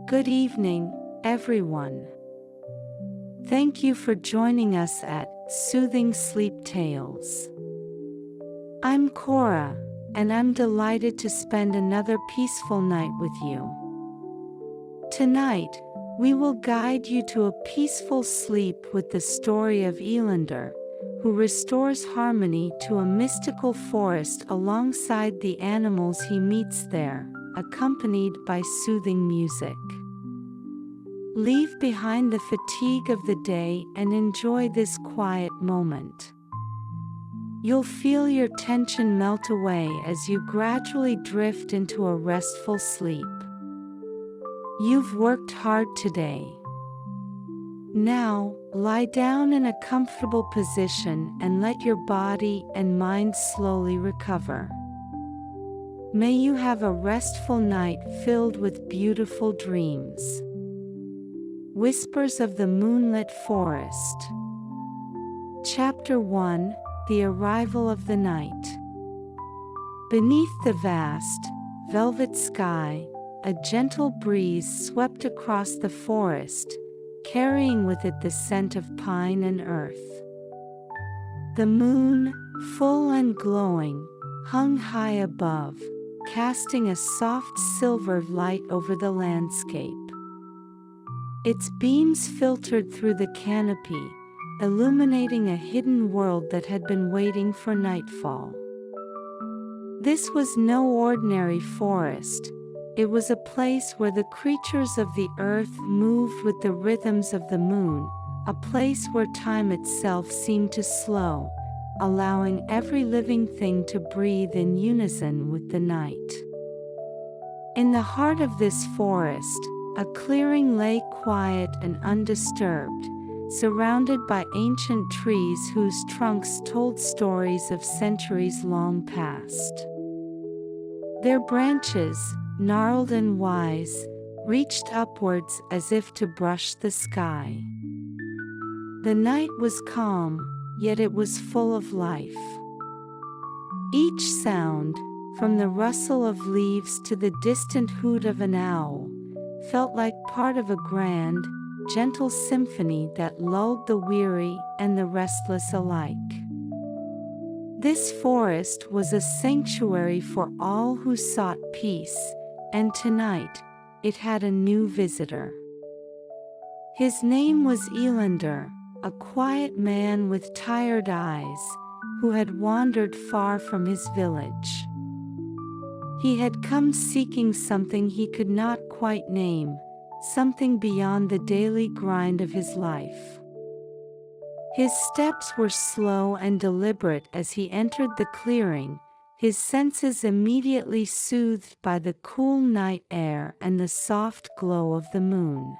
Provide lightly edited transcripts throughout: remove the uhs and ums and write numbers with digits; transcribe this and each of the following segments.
Good evening, everyone. Thank you for joining us at Soothing Sleep Tales. I'm Cora, and I'm delighted to spend another peaceful night with you. Tonight, we will guide you to a peaceful sleep with the story of Elandor, who restores harmony to a mystical forest alongside the animals he meets there, accompanied by soothing music. Leave behind the fatigue of the day and enjoy this quiet moment. You'll feel your tension melt away as you gradually drift into a restful sleep. You've worked hard today. Now, lie down in a comfortable position and let your body and mind slowly recover. May you have a restful night filled with beautiful dreams. Whispers of the Moonlit Forest. Chapter 1: The Arrival of the Night. Beneath the vast, velvet sky, a gentle breeze swept across the forest, carrying with it the scent of pine and earth. The moon, full and glowing, hung high above, casting a soft silver light over the landscape. Its beams filtered through the canopy, illuminating a hidden world that had been waiting for nightfall. This was no ordinary forest. It was a place where the creatures of the earth moved with the rhythms of the moon, a place where time itself seemed to slow, allowing every living thing to breathe in unison with the night. In the heart of this forest, a clearing lay quiet and undisturbed, surrounded by ancient trees whose trunks told stories of centuries long past. Their branches, gnarled and wise, reached upwards as if to brush the sky. The night was calm, yet it was full of life. Each sound, from the rustle of leaves to the distant hoot of an owl, felt like part of a grand, gentle symphony that lulled the weary and the restless alike. This forest was a sanctuary for all who sought peace, and tonight, it had a new visitor. His name was Elandor, a quiet man with tired eyes, who had wandered far from his village. He had come seeking something he could not quite name, something beyond the daily grind of his life. His steps were slow and deliberate as he entered the clearing, his senses immediately soothed by the cool night air and the soft glow of the moon.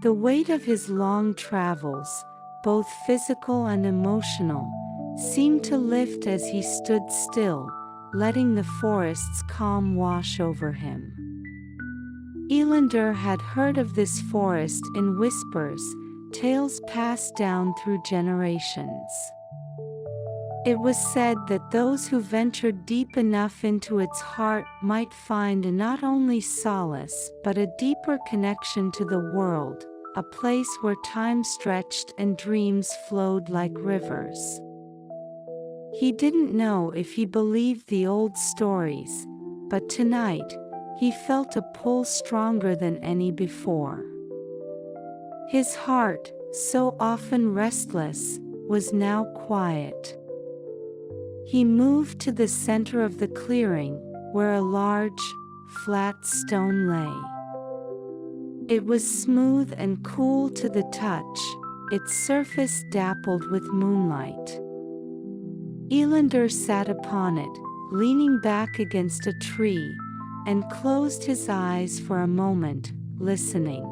The weight of his long travels, both physical and emotional, seemed to lift as he stood still, letting the forest's calm wash over him. Elandor had heard of this forest in whispers, tales passed down through generations. It was said that those who ventured deep enough into its heart might find not only solace but a deeper connection to the world, a place where time stretched and dreams flowed like rivers. He didn't know if he believed the old stories, but tonight, he felt a pull stronger than any before. His heart, so often restless, was now quiet. He moved to the center of the clearing, where a large, flat stone lay. It was smooth and cool to the touch, its surface dappled with moonlight. Elandor sat upon it, leaning back against a tree, and closed his eyes for a moment, listening.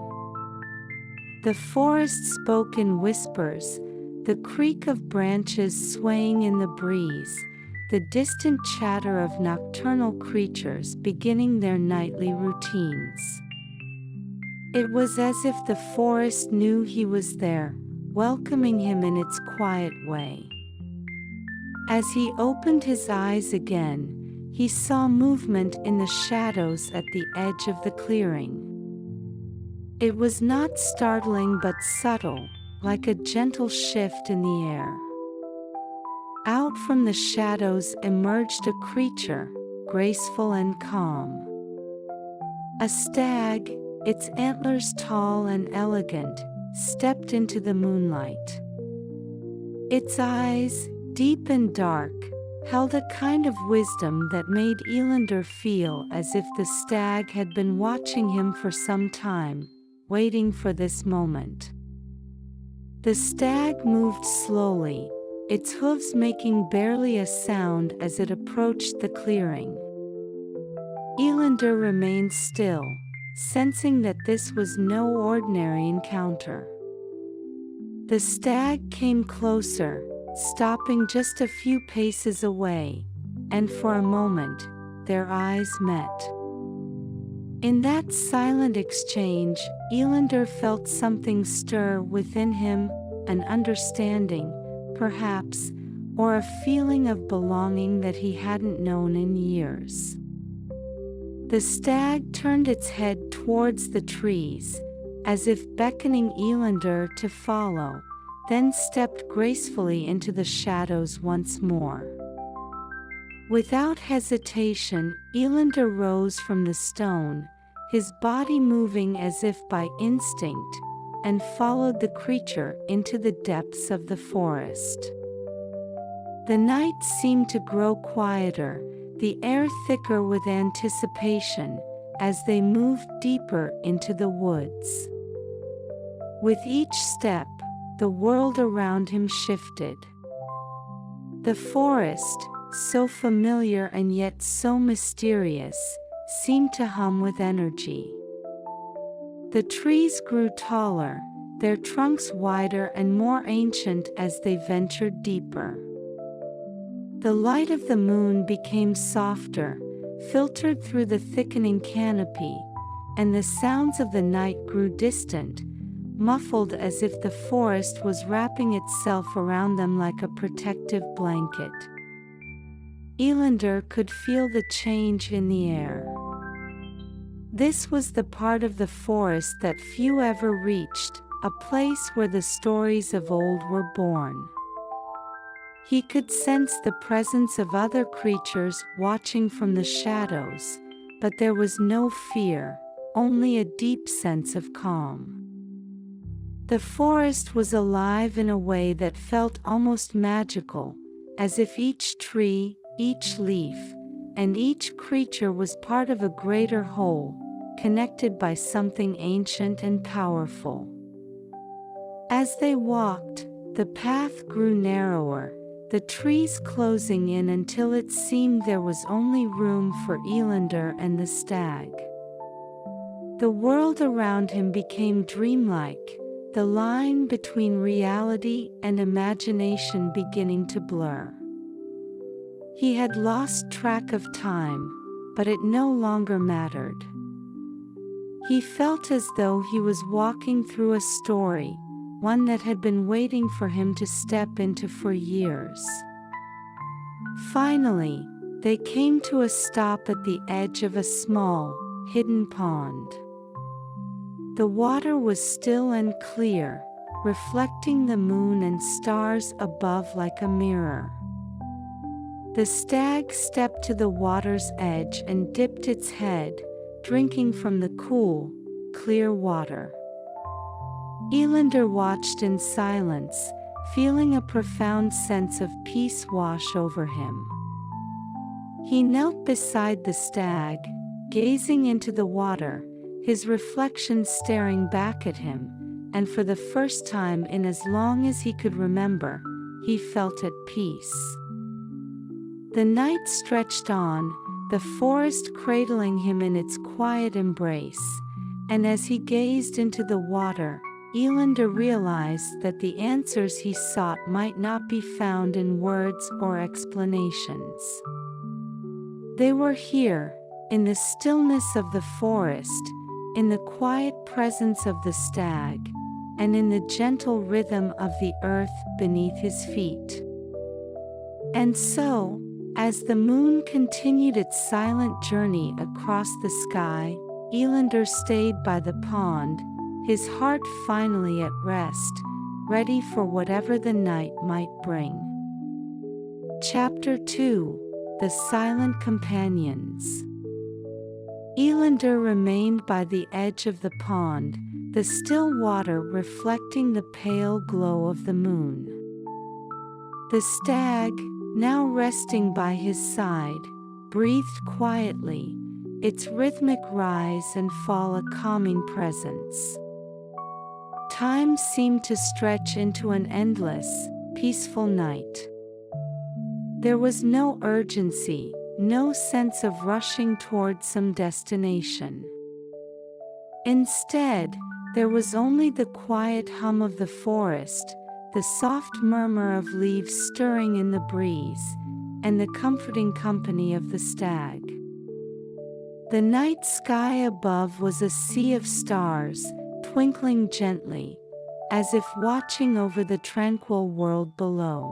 The forest spoke in whispers, the creak of branches swaying in the breeze, the distant chatter of nocturnal creatures beginning their nightly routines. It was as if the forest knew he was there, welcoming him in its quiet way. As he opened his eyes again, he saw movement in the shadows at the edge of the clearing. It was not startling but subtle, like a gentle shift in the air. Out from the shadows emerged a creature, graceful and calm. A stag, its antlers tall and elegant, stepped into the moonlight. Its eyes, deep and dark, held a kind of wisdom that made Elandor feel as if the stag had been watching him for some time, waiting for this moment. The stag moved slowly, its hooves making barely a sound as it approached the clearing. Elandor remained still, sensing that this was no ordinary encounter. The stag came closer, stopping just a few paces away, and for a moment, their eyes met. In that silent exchange, Elandor felt something stir within him, an understanding, perhaps, or a feeling of belonging that he hadn't known in years. The stag turned its head towards the trees, as if beckoning Elandor to follow, then stepped gracefully into the shadows once more. Without hesitation, Elandor rose from the stone, his body moving as if by instinct, and followed the creature into the depths of the forest. The night seemed to grow quieter, the air thicker with anticipation, as they moved deeper into the woods. With each step, the world around him shifted. The forest, so familiar and yet so mysterious, seemed to hum with energy. The trees grew taller, their trunks wider and more ancient as they ventured deeper. The light of the moon became softer, filtered through the thickening canopy, and the sounds of the night grew distant, muffled as if the forest was wrapping itself around them like a protective blanket. Elandor could feel the change in the air. This was the part of the forest that few ever reached, a place where the stories of old were born. He could sense the presence of other creatures watching from the shadows, but there was no fear, only a deep sense of calm. The forest was alive in a way that felt almost magical, as if each tree, each leaf, and each creature was part of a greater whole, connected by something ancient and powerful. As they walked, the path grew narrower, the trees closing in until it seemed there was only room for Elandor and the stag. The world around him became dreamlike, the line between reality and imagination beginning to blur. He had lost track of time, but it no longer mattered. He felt as though he was walking through a story, one that had been waiting for him to step into for years. Finally, they came to a stop at the edge of a small, hidden pond. The water was still and clear, reflecting the moon and stars above like a mirror. The stag stepped to the water's edge and dipped its head, drinking from the cool, clear water. Elandor watched in silence, feeling a profound sense of peace wash over him. He knelt beside the stag, gazing into the water, his reflection staring back at him, and for the first time in as long as he could remember, he felt at peace. The night stretched on, the forest cradling him in its quiet embrace, and as he gazed into the water, Elandor realized that the answers he sought might not be found in words or explanations. They were here, in the stillness of the forest, in the quiet presence of the stag, and in the gentle rhythm of the earth beneath his feet. And so, as the moon continued its silent journey across the sky, Elandor stayed by the pond, his heart finally at rest, ready for whatever the night might bring. Chapter 2: The Silent Companions. Elandor remained by the edge of the pond, the still water reflecting the pale glow of the moon. The stag, now resting by his side, breathed quietly, its rhythmic rise and fall a calming presence. Time seemed to stretch into an endless, peaceful night. There was no urgency, no sense of rushing toward some destination. Instead, there was only the quiet hum of the forest, the soft murmur of leaves stirring in the breeze, and the comforting company of the stag. The night sky above was a sea of stars, twinkling gently, as if watching over the tranquil world below.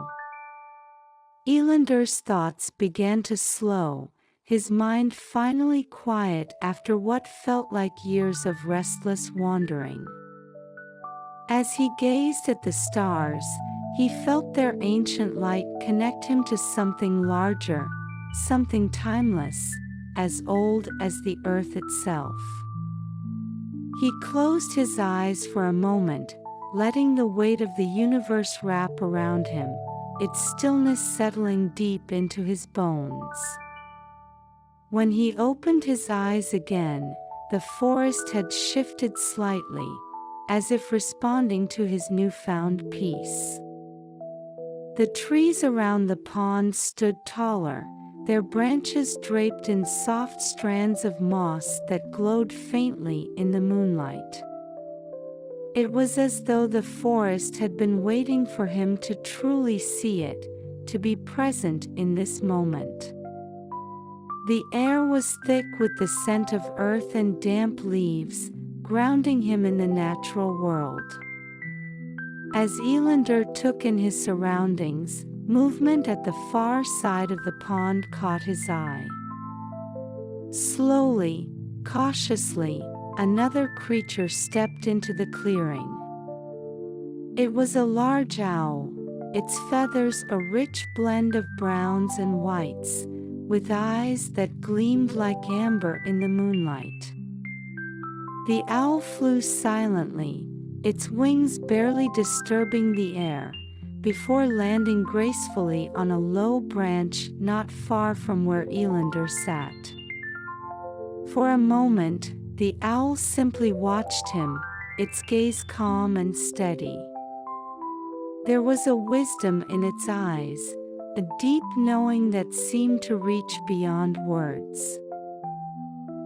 Elandor's thoughts began to slow, his mind finally quiet after what felt like years of restless wandering. As he gazed at the stars, he felt their ancient light connect him to something larger, something timeless, as old as the earth itself. He closed his eyes for a moment, letting the weight of the universe wrap around him, its stillness settling deep into his bones. When he opened his eyes again, the forest had shifted slightly, as if responding to his newfound peace. The trees around the pond stood taller, their branches draped in soft strands of moss that glowed faintly in the moonlight. It was as though the forest had been waiting for him to truly see it, to be present in this moment. The air was thick with the scent of earth and damp leaves, grounding him in the natural world. As Elandor took in his surroundings, movement at the far side of the pond caught his eye. Slowly, cautiously, another creature stepped into the clearing. It was a large owl, its feathers a rich blend of browns and whites, with eyes that gleamed like amber in the moonlight. The owl flew silently, its wings barely disturbing the air, before landing gracefully on a low branch not far from where Elandor sat. For a moment, the owl simply watched him, its gaze calm and steady. There was a wisdom in its eyes, a deep knowing that seemed to reach beyond words.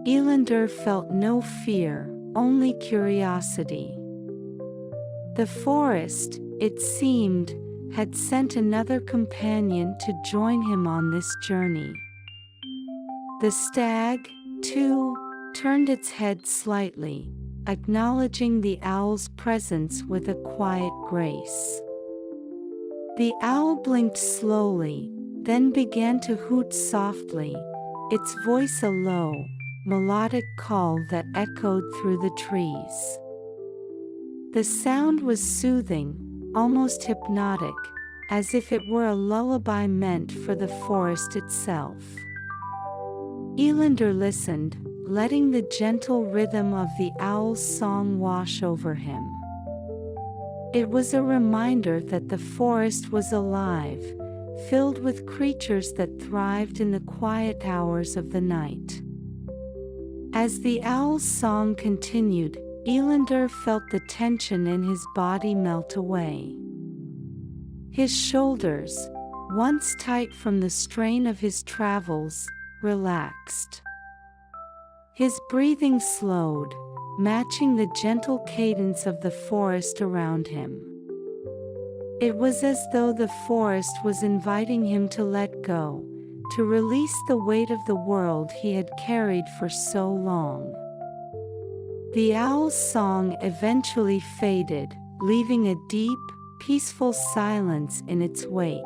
Elandor felt no fear, only curiosity. The forest, it seemed, had sent another companion to join him on this journey. The stag, too, turned its head slightly, acknowledging the owl's presence with a quiet grace. The owl blinked slowly, then began to hoot softly, its voice a low, melodic call that echoed through the trees. The sound was soothing, almost hypnotic, as if it were a lullaby meant for the forest itself. Elandor listened, letting the gentle rhythm of the owl's song wash over him. It was a reminder that the forest was alive, filled with creatures that thrived in the quiet hours of the night. As the owl's song continued, Elandor felt the tension in his body melt away. His shoulders, once tight from the strain of his travels, relaxed. His breathing slowed, matching the gentle cadence of the forest around him. It was as though the forest was inviting him to let go, to release the weight of the world he had carried for so long. The owl's song eventually faded, leaving a deep, peaceful silence in its wake.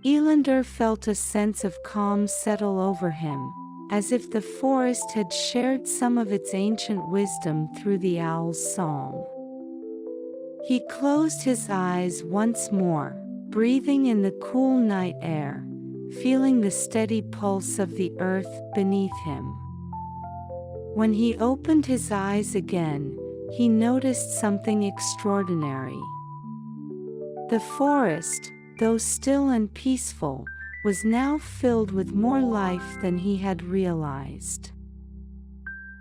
Elandor felt a sense of calm settle over him, as if the forest had shared some of its ancient wisdom through the owl's song. He closed his eyes once more, breathing in the cool night air, feeling the steady pulse of the earth beneath him. When he opened his eyes again, he noticed something extraordinary. The forest, though still and peaceful, was now filled with more life than he had realized.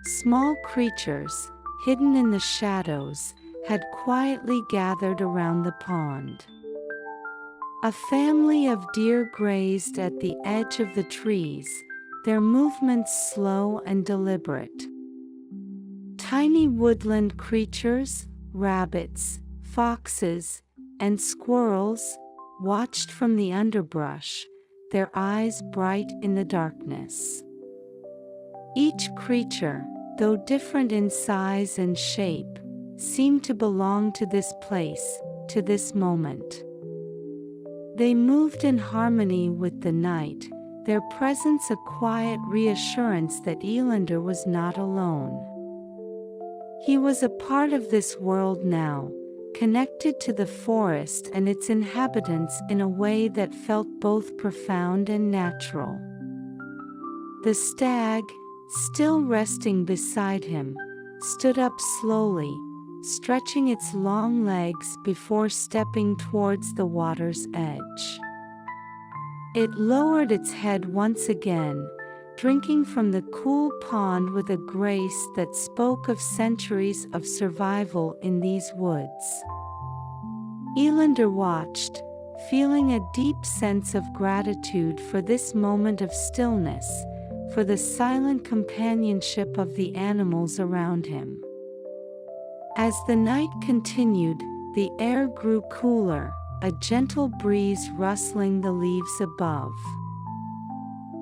Small creatures, hidden in the shadows, had quietly gathered around the pond. A family of deer grazed at the edge of the trees, their movements slow and deliberate. Tiny woodland creatures, rabbits, foxes, and squirrels, watched from the underbrush, their eyes bright in the darkness. Each creature, though different in size and shape, seemed to belong to this place, to this moment. They moved in harmony with the night, their presence a quiet reassurance that Elandor was not alone. He was a part of this world now, connected to the forest and its inhabitants in a way that felt both profound and natural. The stag, still resting beside him, stood up slowly, stretching its long legs before stepping towards the water's edge. It lowered its head once again, drinking from the cool pond with a grace that spoke of centuries of survival in these woods. Elandor watched, feeling a deep sense of gratitude for this moment of stillness, for the silent companionship of the animals around him. As the night continued, the air grew cooler, a gentle breeze rustling the leaves above.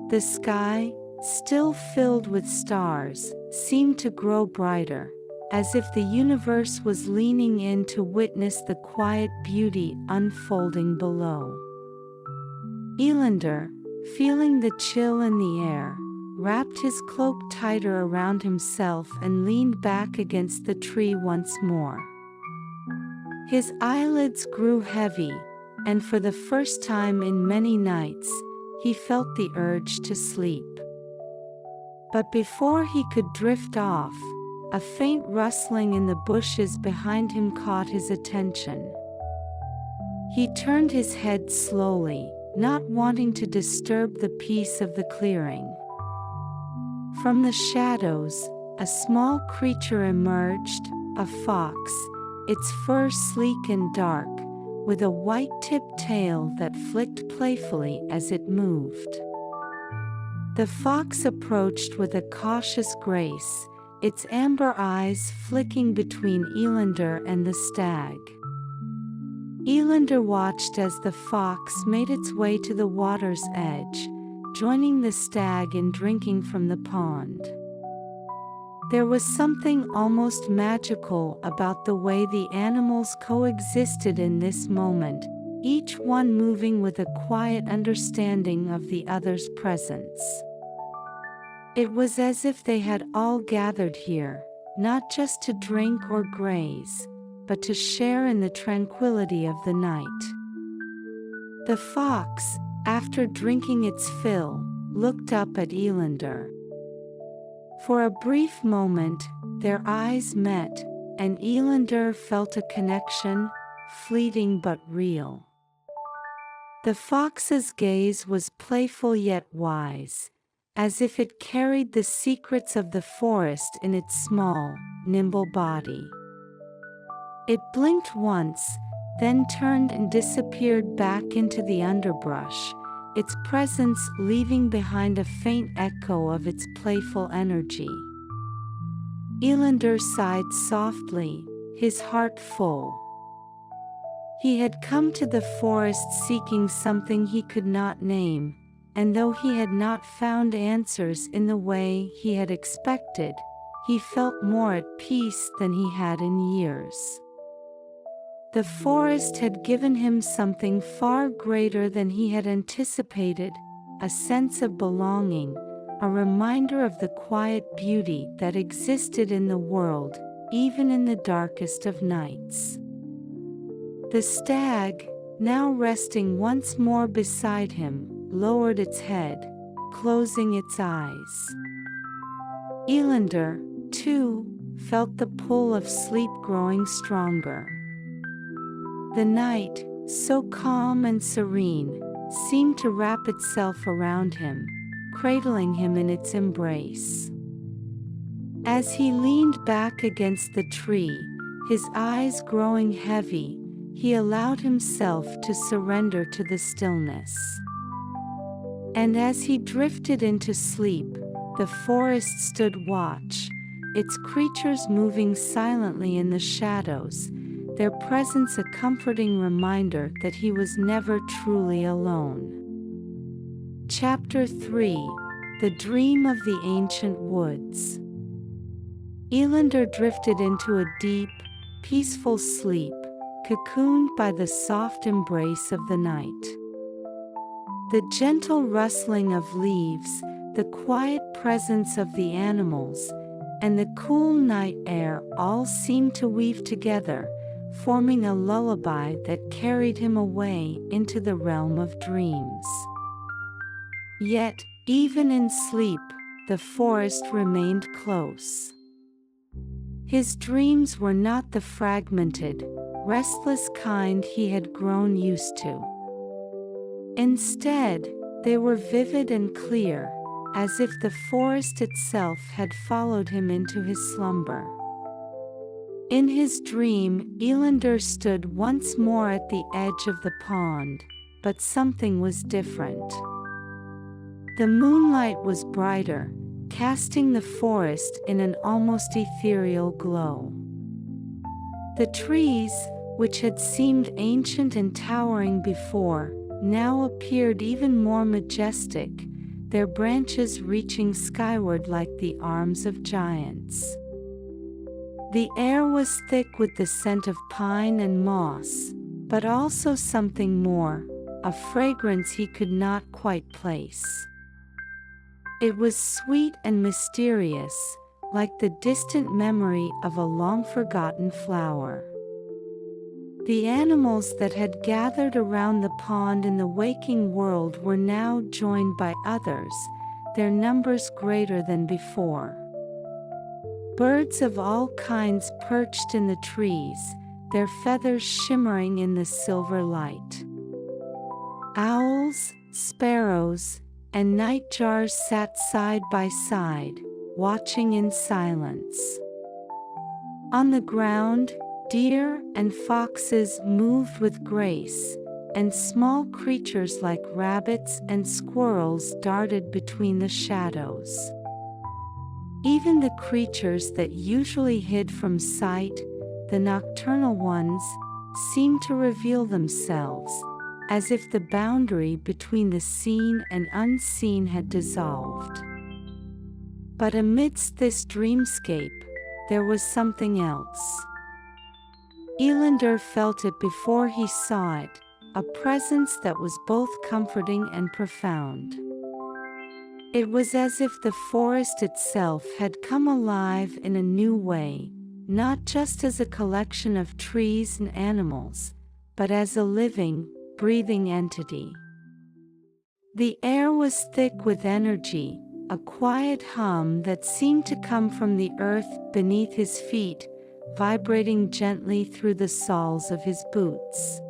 The sky, still filled with stars, seemed to grow brighter, as if the universe was leaning in to witness the quiet beauty unfolding below. Elandor, feeling the chill in the air, wrapped his cloak tighter around himself and leaned back against the tree once more. His eyelids grew heavy, and for the first time in many nights, he felt the urge to sleep. But before he could drift off, a faint rustling in the bushes behind him caught his attention. He turned his head slowly, not wanting to disturb the peace of the clearing. From the shadows, a small creature emerged, a fox, its fur sleek and dark, with a white-tipped tail that flicked playfully as it moved. The fox approached with a cautious grace, its amber eyes flicking between Elandor and the stag. Elandor watched as the fox made its way to the water's edge, joining the stag in drinking from the pond. There was something almost magical about the way the animals coexisted in this moment, each one moving with a quiet understanding of the other's presence. It was as if they had all gathered here, not just to drink or graze, but to share in the tranquility of the night. The fox, after drinking its fill, looked up at Elandor. For a brief moment, their eyes met, and Elandor felt a connection, fleeting but real. The fox's gaze was playful yet wise, as if it carried the secrets of the forest in its small, nimble body. It blinked once, then turned and disappeared back into the underbrush, its presence leaving behind a faint echo of its playful energy. Elandor sighed softly, his heart full. He had come to the forest seeking something he could not name, and though he had not found answers in the way he had expected, he felt more at peace than he had in years. The forest had given him something far greater than he had anticipated, a sense of belonging, a reminder of the quiet beauty that existed in the world, even in the darkest of nights. The stag, now resting once more beside him, lowered its head, closing its eyes. Elandor, too, felt the pull of sleep growing stronger. The night, so calm and serene, seemed to wrap itself around him, cradling him in its embrace. As he leaned back against the tree, his eyes growing heavy, he allowed himself to surrender to the stillness. And as he drifted into sleep, the forest stood watch, its creatures moving silently in the shadows, their presence a comforting reminder that he was never truly alone. Chapter 3: The Dream of the Ancient Woods. Elandor drifted into a deep, peaceful sleep, cocooned by the soft embrace of the night. The gentle rustling of leaves, the quiet presence of the animals, and the cool night air all seemed to weave together, forming a lullaby that carried him away into the realm of dreams. Yet, even in sleep, the forest remained close. His dreams were not the fragmented, restless kind he had grown used to. Instead, they were vivid and clear, as if the forest itself had followed him into his slumber. In his dream, Elandor stood once more at the edge of the pond, but something was different. The moonlight was brighter, casting the forest in an almost ethereal glow. The trees, which had seemed ancient and towering before, now appeared even more majestic, their branches reaching skyward like the arms of giants. The air was thick with the scent of pine and moss, but also something more, a fragrance he could not quite place. It was sweet and mysterious, like the distant memory of a long-forgotten flower. The animals that had gathered around the pond in the waking world were now joined by others, their numbers greater than before. Birds of all kinds perched in the trees, their feathers shimmering in the silver light. Owls, sparrows, and nightjars sat side by side, watching in silence. On the ground, deer and foxes moved with grace, and small creatures like rabbits and squirrels darted between the shadows. Even the creatures that usually hid from sight, the nocturnal ones, seemed to reveal themselves, as if the boundary between the seen and unseen had dissolved. But amidst this dreamscape, there was something else. Elandor felt it before he saw it, a presence that was both comforting and profound. It was as if the forest itself had come alive in a new way, not just as a collection of trees and animals, but as a living, breathing entity. The air was thick with energy, a quiet hum that seemed to come from the earth beneath his feet, vibrating gently through the soles of his boots.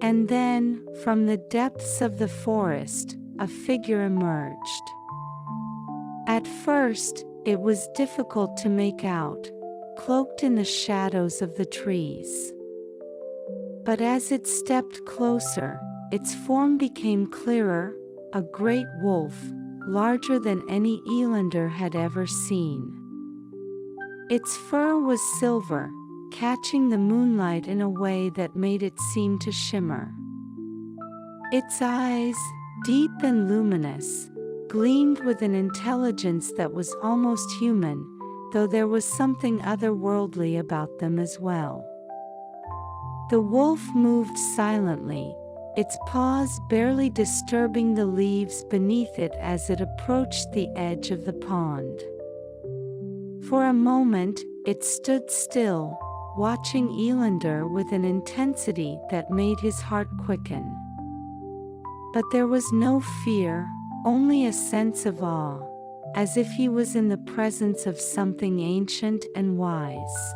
And then, from the depths of the forest, a figure emerged. At first, it was difficult to make out, cloaked in the shadows of the trees. But as it stepped closer, its form became clearer, a great wolf, larger than any Elandor had ever seen. Its fur was silver, catching the moonlight in a way that made it seem to shimmer. Its eyes, deep and luminous, gleamed with an intelligence that was almost human, though there was something otherworldly about them as well. The wolf moved silently, its paws barely disturbing the leaves beneath it as it approached the edge of the pond. For a moment, it stood still, watching Elandor with an intensity that made his heart quicken. But there was no fear, only a sense of awe, as if he was in the presence of something ancient and wise.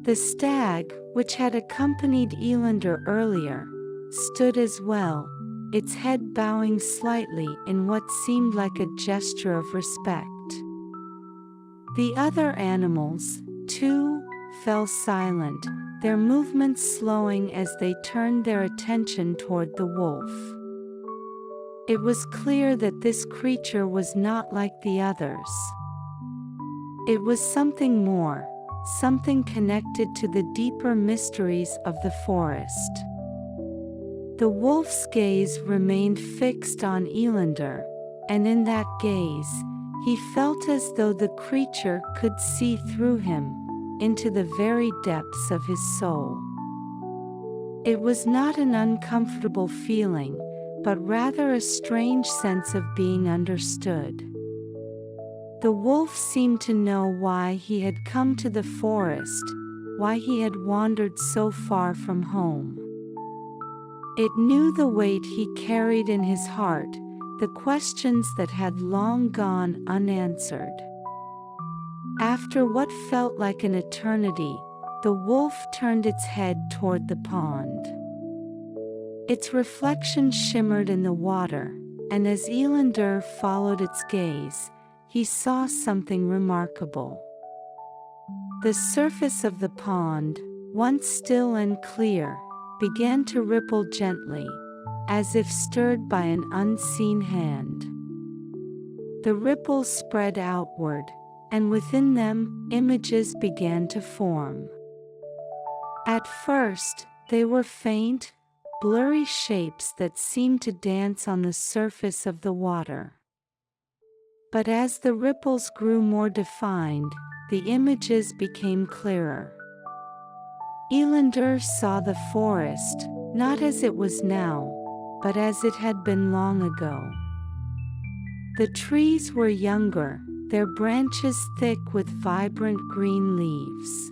The stag, which had accompanied Elandor earlier, stood as well, its head bowing slightly in what seemed like a gesture of respect. The other animals, too, fell silent, their movements slowing as they turned their attention toward the wolf. It was clear that this creature was not like the others. It was something more, something connected to the deeper mysteries of the forest. The wolf's gaze remained fixed on Elandor, and in that gaze, he felt as though the creature could see through him, into the very depths of his soul. It was not an uncomfortable feeling, but rather a strange sense of being understood. The wolf seemed to know why he had come to the forest, why he had wandered so far from home. It knew the weight he carried in his heart, the questions that had long gone unanswered. After what felt like an eternity, the wolf turned its head toward the pond. Its reflection shimmered in the water, and as Elandor followed its gaze, he saw something remarkable. The surface of the pond, once still and clear, began to ripple gently, as if stirred by an unseen hand. The ripples spread outward, and within them, images began to form. At first, they were faint, blurry shapes that seemed to dance on the surface of the water. But as the ripples grew more defined, the images became clearer. Elandor saw the forest, not as it was now, but as it had been long ago. The trees were younger, their branches thick with vibrant green leaves.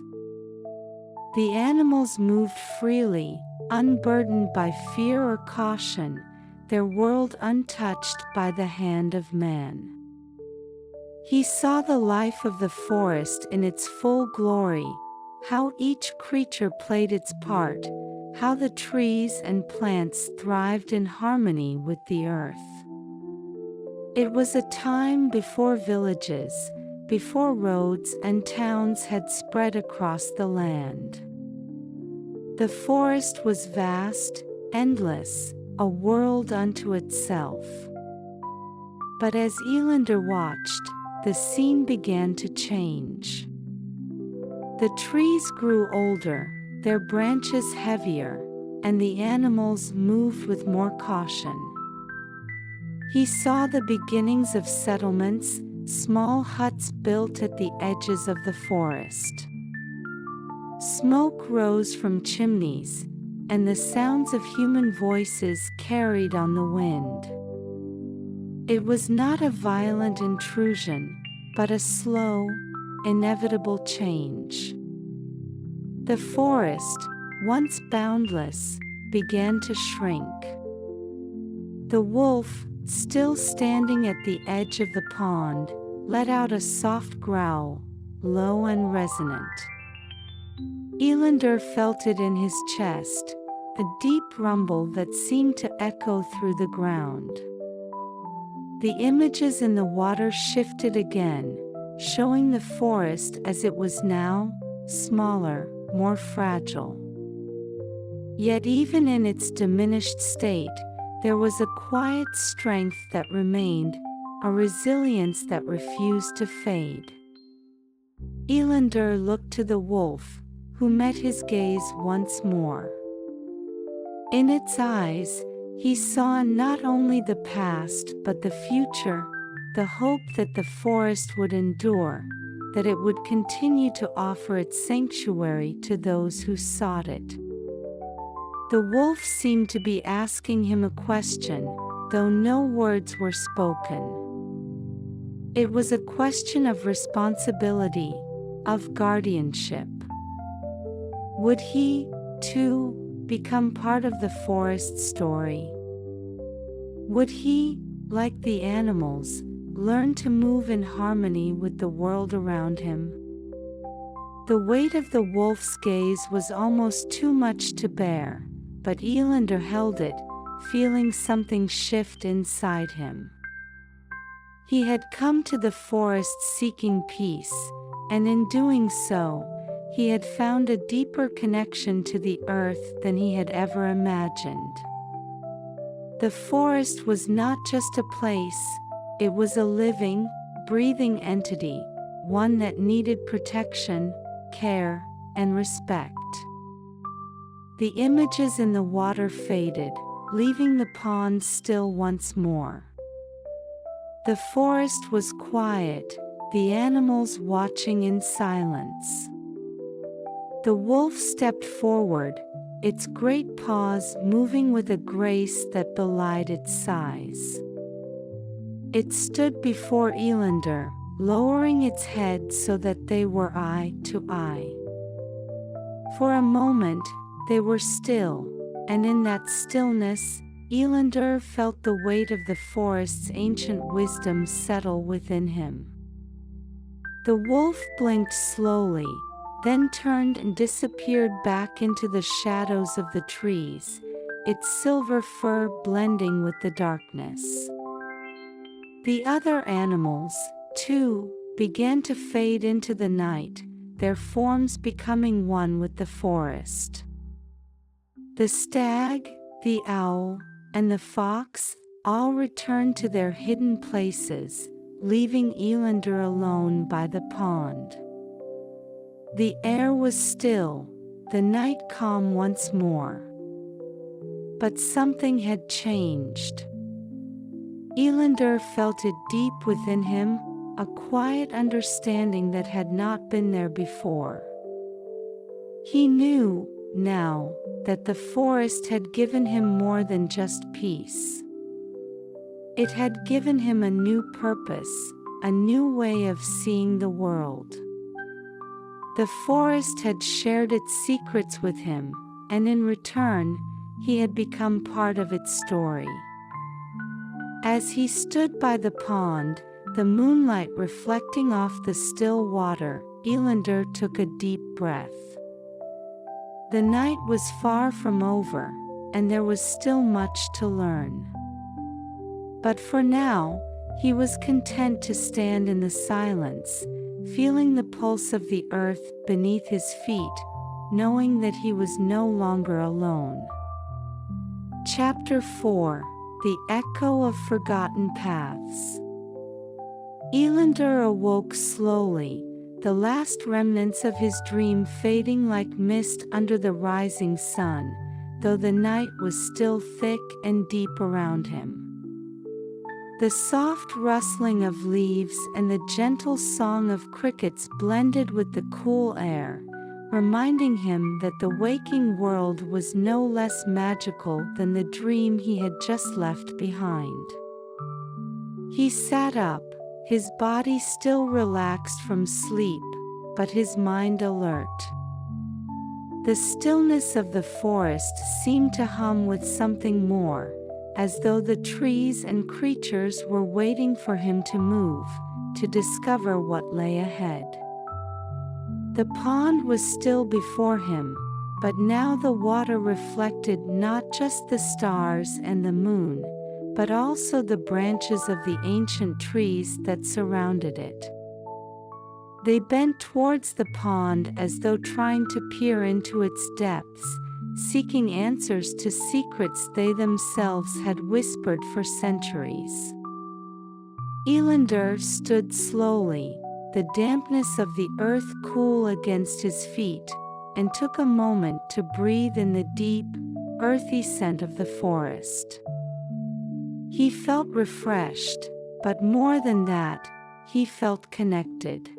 The animals moved freely, unburdened by fear or caution, their world untouched by the hand of man. He saw the life of the forest in its full glory, how each creature played its part, how the trees and plants thrived in harmony with the earth. It was a time before villages, before roads and towns had spread across the land. The forest was vast, endless, a world unto itself. But as Elandor watched, the scene began to change. The trees grew older, their branches heavier, and the animals moved with more caution. He saw the beginnings of settlements, small huts built at the edges of the forest. Smoke rose from chimneys, and the sounds of human voices carried on the wind. It was not a violent intrusion, but a slow, inevitable change. The forest, once boundless, began to shrink. The wolf, still standing at the edge of the pond, let out a soft growl, low and resonant. Elandor felt it in his chest, a deep rumble that seemed to echo through the ground. The images in the water shifted again, showing the forest as it was now, smaller, more fragile. Yet even in its diminished state, there was a quiet strength that remained, a resilience that refused to fade. Elandor looked to the wolf, who met his gaze once more. In its eyes, he saw not only the past but the future, the hope that the forest would endure, that it would continue to offer its sanctuary to those who sought it. The wolf seemed to be asking him a question, though no words were spoken. It was a question of responsibility, of guardianship. Would he, too, become part of the forest story? Would he, like the animals, learn to move in harmony with the world around him? The weight of the wolf's gaze was almost too much to bear, but Elandor held it, feeling something shift inside him. He had come to the forest seeking peace, and in doing so, he had found a deeper connection to the earth than he had ever imagined. The forest was not just a place, it was a living, breathing entity, one that needed protection, care, and respect. The images in the water faded, leaving the pond still once more. The forest was quiet, the animals watching in silence. The wolf stepped forward, its great paws moving with a grace that belied its size. It stood before Elandor, lowering its head so that they were eye to eye. For a moment, they were still, and in that stillness, Elandor felt the weight of the forest's ancient wisdom settle within him. The wolf blinked slowly, then turned and disappeared back into the shadows of the trees, its silver fur blending with the darkness. The other animals, too, began to fade into the night, their forms becoming one with the forest. The stag, the owl, and the fox all returned to their hidden places, leaving Elandor alone by the pond. The air was still, the night calm once more. But something had changed. Elandor felt it deep within him, a quiet understanding that had not been there before. He knew, now, that the forest had given him more than just peace. It had given him a new purpose, a new way of seeing the world. The forest had shared its secrets with him, and in return, he had become part of its story. As he stood by the pond, the moonlight reflecting off the still water, Elandor took a deep breath. The night was far from over, and there was still much to learn. But for now, he was content to stand in the silence, feeling the pulse of the earth beneath his feet, knowing that he was no longer alone. Chapter 4: The Echo of Forgotten Paths. Elandor awoke slowly, the last remnants of his dream fading like mist under the rising sun, though the night was still thick and deep around him. The soft rustling of leaves and the gentle song of crickets blended with the cool air, reminding him that the waking world was no less magical than the dream he had just left behind. He sat up, his body still relaxed from sleep, but his mind alert. The stillness of the forest seemed to hum with something more, as though the trees and creatures were waiting for him to move, to discover what lay ahead. The pond was still before him, but now the water reflected not just the stars and the moon, but also the branches of the ancient trees that surrounded it. They bent towards the pond as though trying to peer into its depths, seeking answers to secrets they themselves had whispered for centuries. Elandor stood slowly, the dampness of the earth cool against his feet, and took a moment to breathe in the deep, earthy scent of the forest. He felt refreshed, but more than that, he felt connected.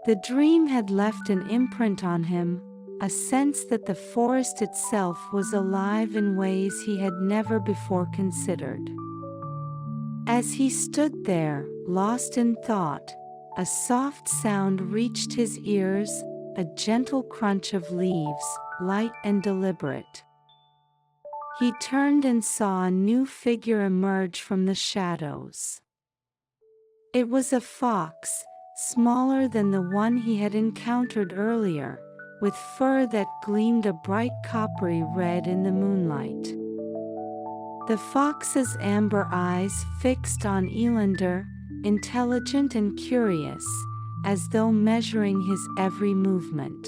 The dream had left an imprint on him, a sense that the forest itself was alive in ways he had never before considered. As he stood there, lost in thought, a soft sound reached his ears, a gentle crunch of leaves, light and deliberate. He turned and saw a new figure emerge from the shadows. It was a fox, smaller than the one he had encountered earlier, with fur that gleamed a bright coppery red in the moonlight. The fox's amber eyes fixed on Elandor, intelligent and curious, as though measuring his every movement.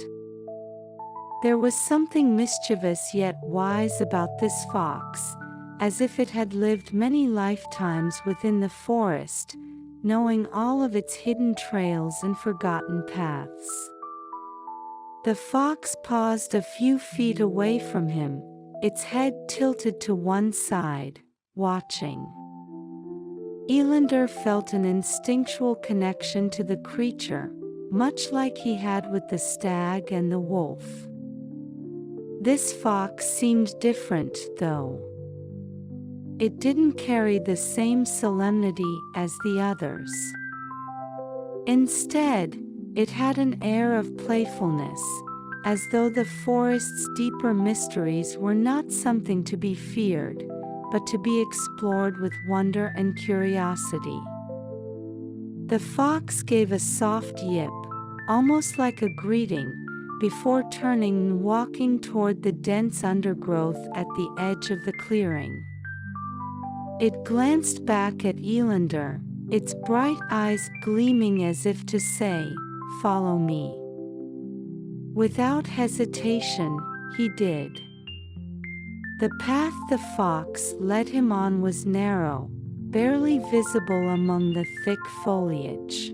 There was something mischievous yet wise about this fox, as if it had lived many lifetimes within the forest, knowing all of its hidden trails and forgotten paths. The fox paused a few feet away from him, its head tilted to one side, watching. Elandor felt an instinctual connection to the creature, much like he had with the stag and the wolf. This fox seemed different, though. It didn't carry the same solemnity as the others. Instead, it had an air of playfulness, as though the forest's deeper mysteries were not something to be feared, but to be explored with wonder and curiosity. The fox gave a soft yip, almost like a greeting, before turning and walking toward the dense undergrowth at the edge of the clearing. It glanced back at Elandor, its bright eyes gleaming as if to say, "Follow me." Without hesitation, he did. The path the fox led him on was narrow, barely visible among the thick foliage.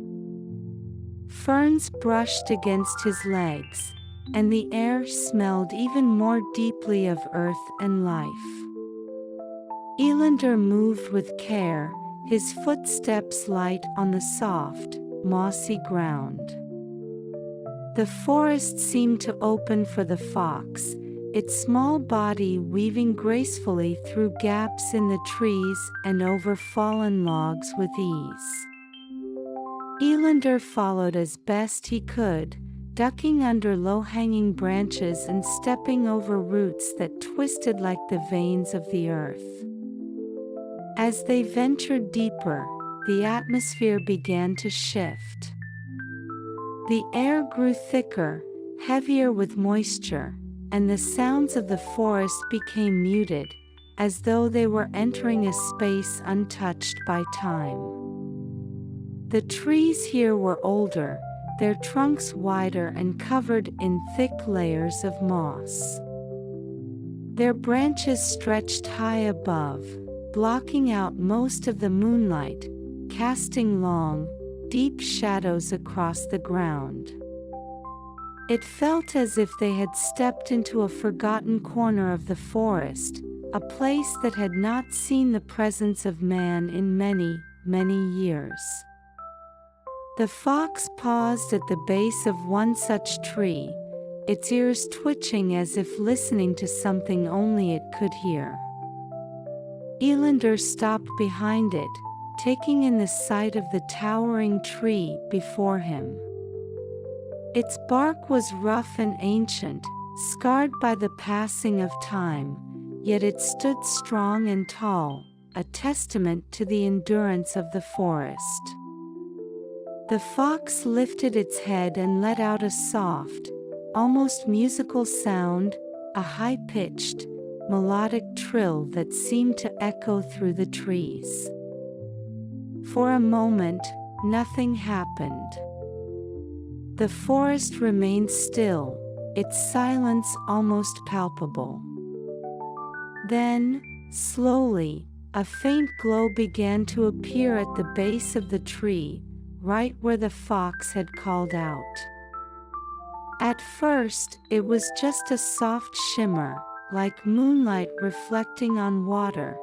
Ferns brushed against his legs, and the air smelled even more deeply of earth and life. Elandor moved with care, his footsteps light on the soft, mossy ground. The forest seemed to open for the fox, its small body weaving gracefully through gaps in the trees and over fallen logs with ease. Elandor followed as best he could, ducking under low-hanging branches and stepping over roots that twisted like the veins of the earth. As they ventured deeper, the atmosphere began to shift. The air grew thicker, heavier with moisture, and the sounds of the forest became muted, as though they were entering a space untouched by time. The trees here were older, their trunks wider and covered in thick layers of moss. Their branches stretched high above, blocking out most of the moonlight, casting long, deep shadows across the ground. It felt as if they had stepped into a forgotten corner of the forest, a place that had not seen the presence of man in many, many years. The fox paused at the base of one such tree, its ears twitching as if listening to something only it could hear. Elandor stopped behind it, taking in the sight of the towering tree before him. Its bark was rough and ancient, scarred by the passing of time, yet it stood strong and tall, a testament to the endurance of the forest. The fox lifted its head and let out a soft, almost musical sound, a high-pitched, melodic trill that seemed to echo through the trees. For a moment, nothing happened. The forest remained still, its silence almost palpable. Then, slowly, a faint glow began to appear at the base of the tree, right where the fox had called out. At first, it was just a soft shimmer, like moonlight reflecting on water,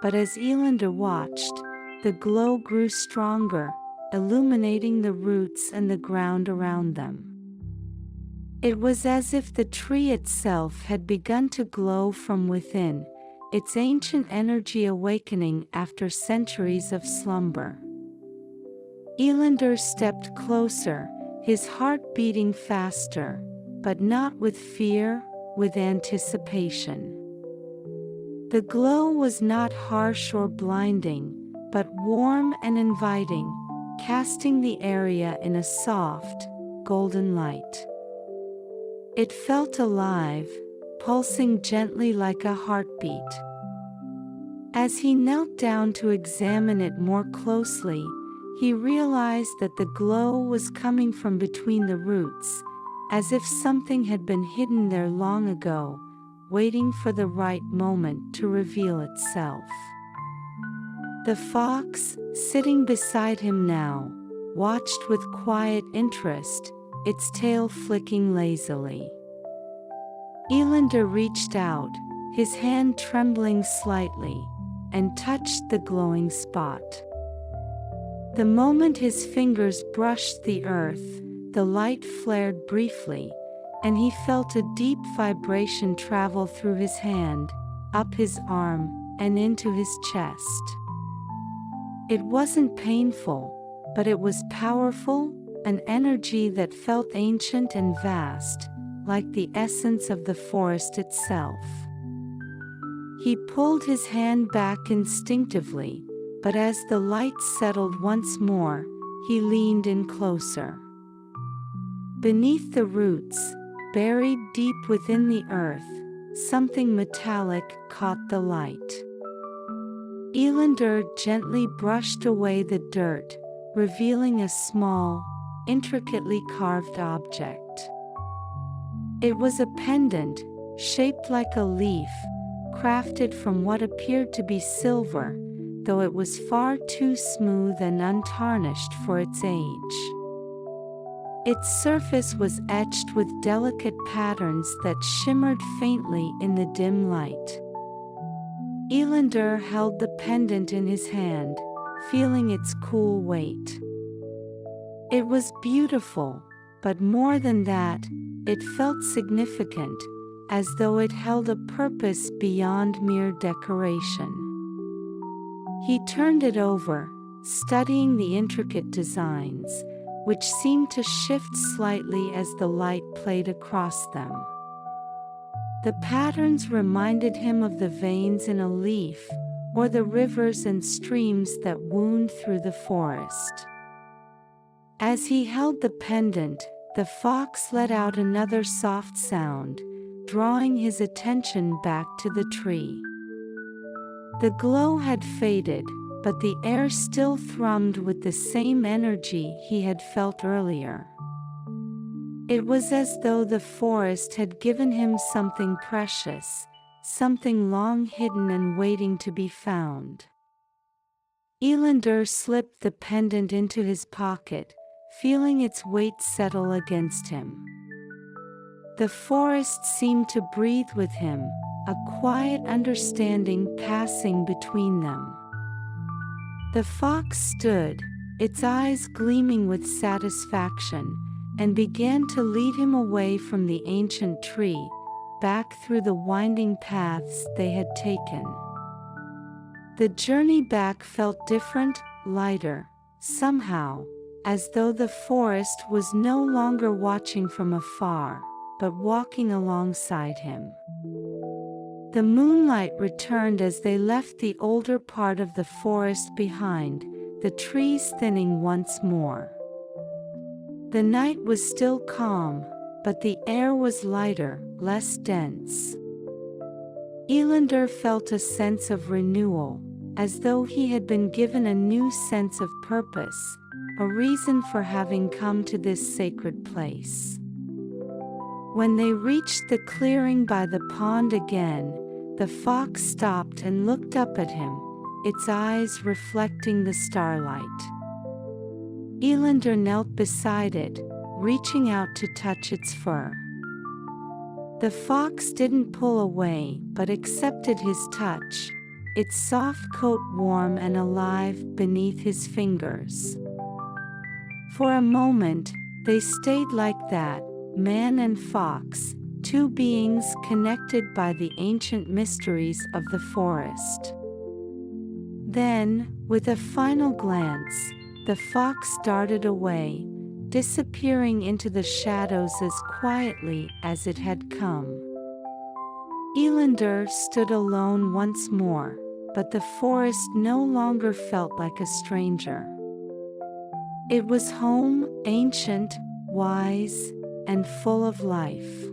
but as Elandor watched, the glow grew stronger, illuminating the roots and the ground around them. It was as if the tree itself had begun to glow from within, its ancient energy awakening after centuries of slumber. Elandor stepped closer, his heart beating faster, but not with fear, with anticipation. The glow was not harsh or blinding, but warm and inviting, casting the area in a soft, golden light. It felt alive, pulsing gently like a heartbeat. As he knelt down to examine it more closely, he realized that the glow was coming from between the roots, as if something had been hidden there long ago, waiting for the right moment to reveal itself. The fox, sitting beside him now, watched with quiet interest, its tail flicking lazily. Elandor reached out, his hand trembling slightly, and touched the glowing spot. The moment his fingers brushed the earth, the light flared briefly, and he felt a deep vibration travel through his hand, up his arm, and into his chest. It wasn't painful, but it was powerful, an energy that felt ancient and vast, like the essence of the forest itself. He pulled his hand back instinctively, but as the light settled once more, he leaned in closer. Beneath the roots, buried deep within the earth, something metallic caught the light. Elandor gently brushed away the dirt, revealing a small, intricately carved object. It was a pendant, shaped like a leaf, crafted from what appeared to be silver, though it was far too smooth and untarnished for its age. Its surface was etched with delicate patterns that shimmered faintly in the dim light. Elandor held the pendant in his hand, feeling its cool weight. It was beautiful, but more than that, it felt significant, as though it held a purpose beyond mere decoration. He turned it over, studying the intricate designs, which seemed to shift slightly as the light played across them. The patterns reminded him of the veins in a leaf, or the rivers and streams that wound through the forest. As he held the pendant, the fox let out another soft sound, drawing his attention back to the tree. The glow had faded, but the air still thrummed with the same energy he had felt earlier. It was as though the forest had given him something precious, something long hidden and waiting to be found. Elandor slipped the pendant into his pocket, feeling its weight settle against him. The forest seemed to breathe with him, a quiet understanding passing between them. The fox stood, its eyes gleaming with satisfaction, and began to lead him away from the ancient tree, back through the winding paths they had taken. The journey back felt different, lighter, somehow, as though the forest was no longer watching from afar, but walking alongside him. The moonlight returned as they left the older part of the forest behind, the trees thinning once more. The night was still calm, but the air was lighter, less dense. Elandor felt a sense of renewal, as though he had been given a new sense of purpose, a reason for having come to this sacred place. When they reached the clearing by the pond again, the fox stopped and looked up at him, its eyes reflecting the starlight. Elandor knelt beside it, reaching out to touch its fur. The fox didn't pull away but accepted his touch, its soft coat warm and alive beneath his fingers. For a moment, they stayed like that, man and fox, two beings connected by the ancient mysteries of the forest. Then, with a final glance, the fox darted away, disappearing into the shadows as quietly as it had come. Elandor stood alone once more, but the forest no longer felt like a stranger. It was home, ancient, wise, and full of life.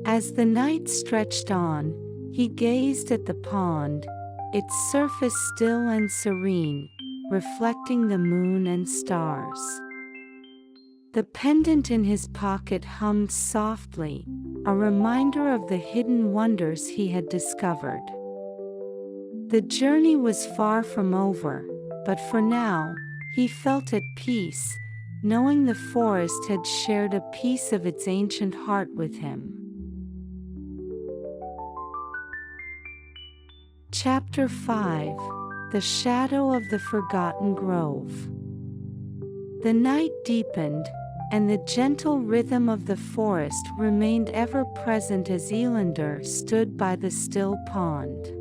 As the night stretched on, he gazed at the pond, its surface still and serene, reflecting the moon and stars. The pendant in his pocket hummed softly, a reminder of the hidden wonders he had discovered. The journey was far from over, but for now, he felt at peace, knowing the forest had shared a piece of its ancient heart with him. Chapter 5: The Shadow of the Forgotten Grove. The night deepened, and the gentle rhythm of the forest remained ever present as Elandor stood by the still pond.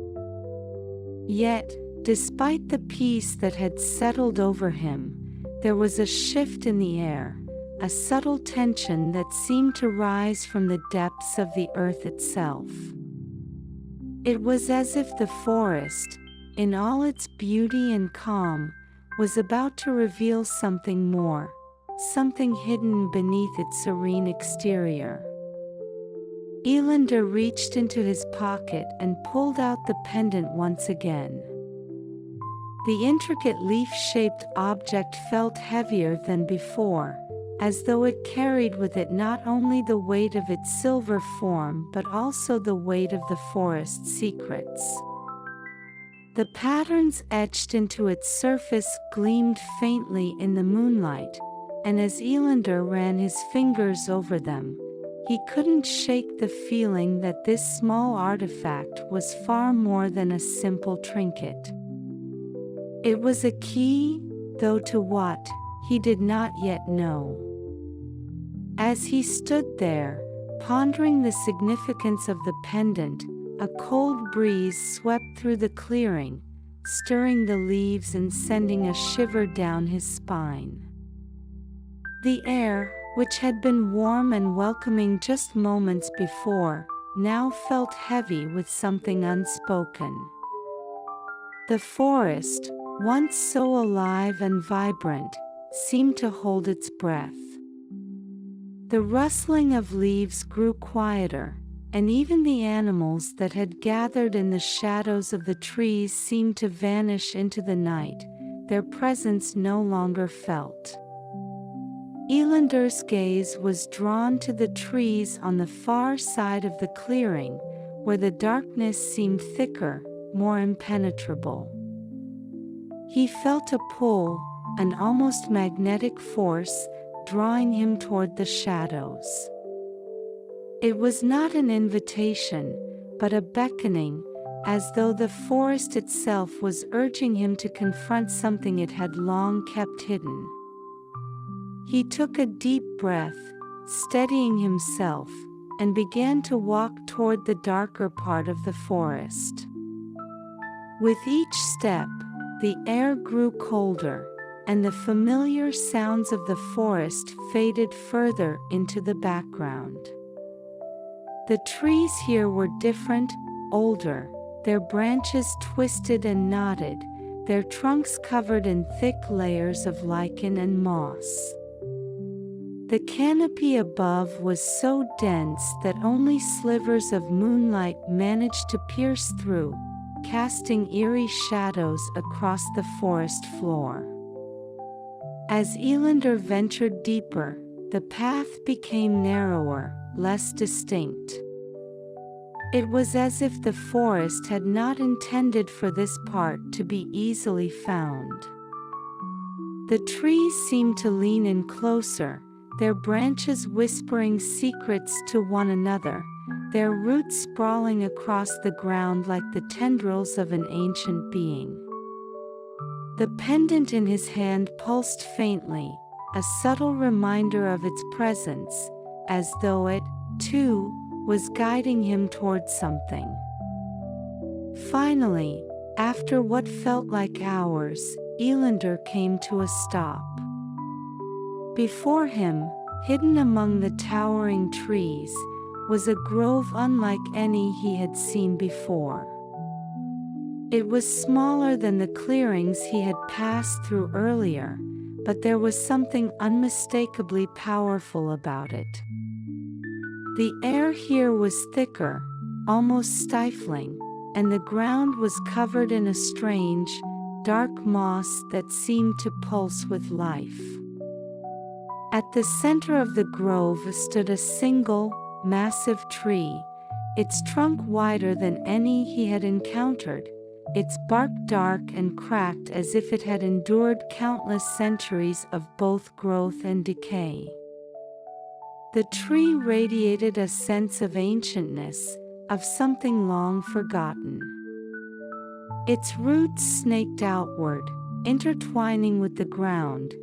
Yet, despite the peace that had settled over him, there was a shift in the air, a subtle tension that seemed to rise from the depths of the earth itself. It was as if the forest, in all its beauty and calm, was about to reveal something more, something hidden beneath its serene exterior. Elandor reached into his pocket and pulled out the pendant once again. The intricate leaf-shaped object felt heavier than before, as though it carried with it not only the weight of its silver form but also the weight of the forest's secrets. The patterns etched into its surface gleamed faintly in the moonlight, and as Elandor ran his fingers over them, he couldn't shake the feeling that this small artifact was far more than a simple trinket. It was a key, though to what, he did not yet know. As he stood there, pondering the significance of the pendant, a cold breeze swept through the clearing, stirring the leaves and sending a shiver down his spine. The air, which had been warm and welcoming just moments before, now felt heavy with something unspoken. The forest, once so alive and vibrant, seemed to hold its breath. The rustling of leaves grew quieter, and even the animals that had gathered in the shadows of the trees seemed to vanish into the night, their presence no longer felt. Elandor's gaze was drawn to the trees on the far side of the clearing, where the darkness seemed thicker, more impenetrable. He felt a pull, an almost magnetic force, drawing him toward the shadows. It was not an invitation, but a beckoning, as though the forest itself was urging him to confront something it had long kept hidden. He took a deep breath, steadying himself, and began to walk toward the darker part of the forest. With each step, the air grew colder, and the familiar sounds of the forest faded further into the background. The trees here were different, older, their branches twisted and knotted, their trunks covered in thick layers of lichen and moss. The canopy above was so dense that only slivers of moonlight managed to pierce through, casting eerie shadows across the forest floor. As Elandor ventured deeper, the path became narrower, less distinct. It was as if the forest had not intended for this part to be easily found. The trees seemed to lean in closer, their branches whispering secrets to one another, their roots sprawling across the ground like the tendrils of an ancient being. The pendant in his hand pulsed faintly, a subtle reminder of its presence, as though it, too, was guiding him towards something. Finally, after what felt like hours, Elandor came to a stop. Before him, hidden among the towering trees, was a grove unlike any he had seen before. It was smaller than the clearings he had passed through earlier, but there was something unmistakably powerful about it. The air here was thicker, almost stifling, and the ground was covered in a strange, dark moss that seemed to pulse with life. At the center of the grove stood a single, massive tree, its trunk wider than any he had encountered, its bark dark and cracked as if it had endured countless centuries of both growth and decay. The tree radiated a sense of ancientness, of something long forgotten. Its roots snaked outward, intertwining with the ground,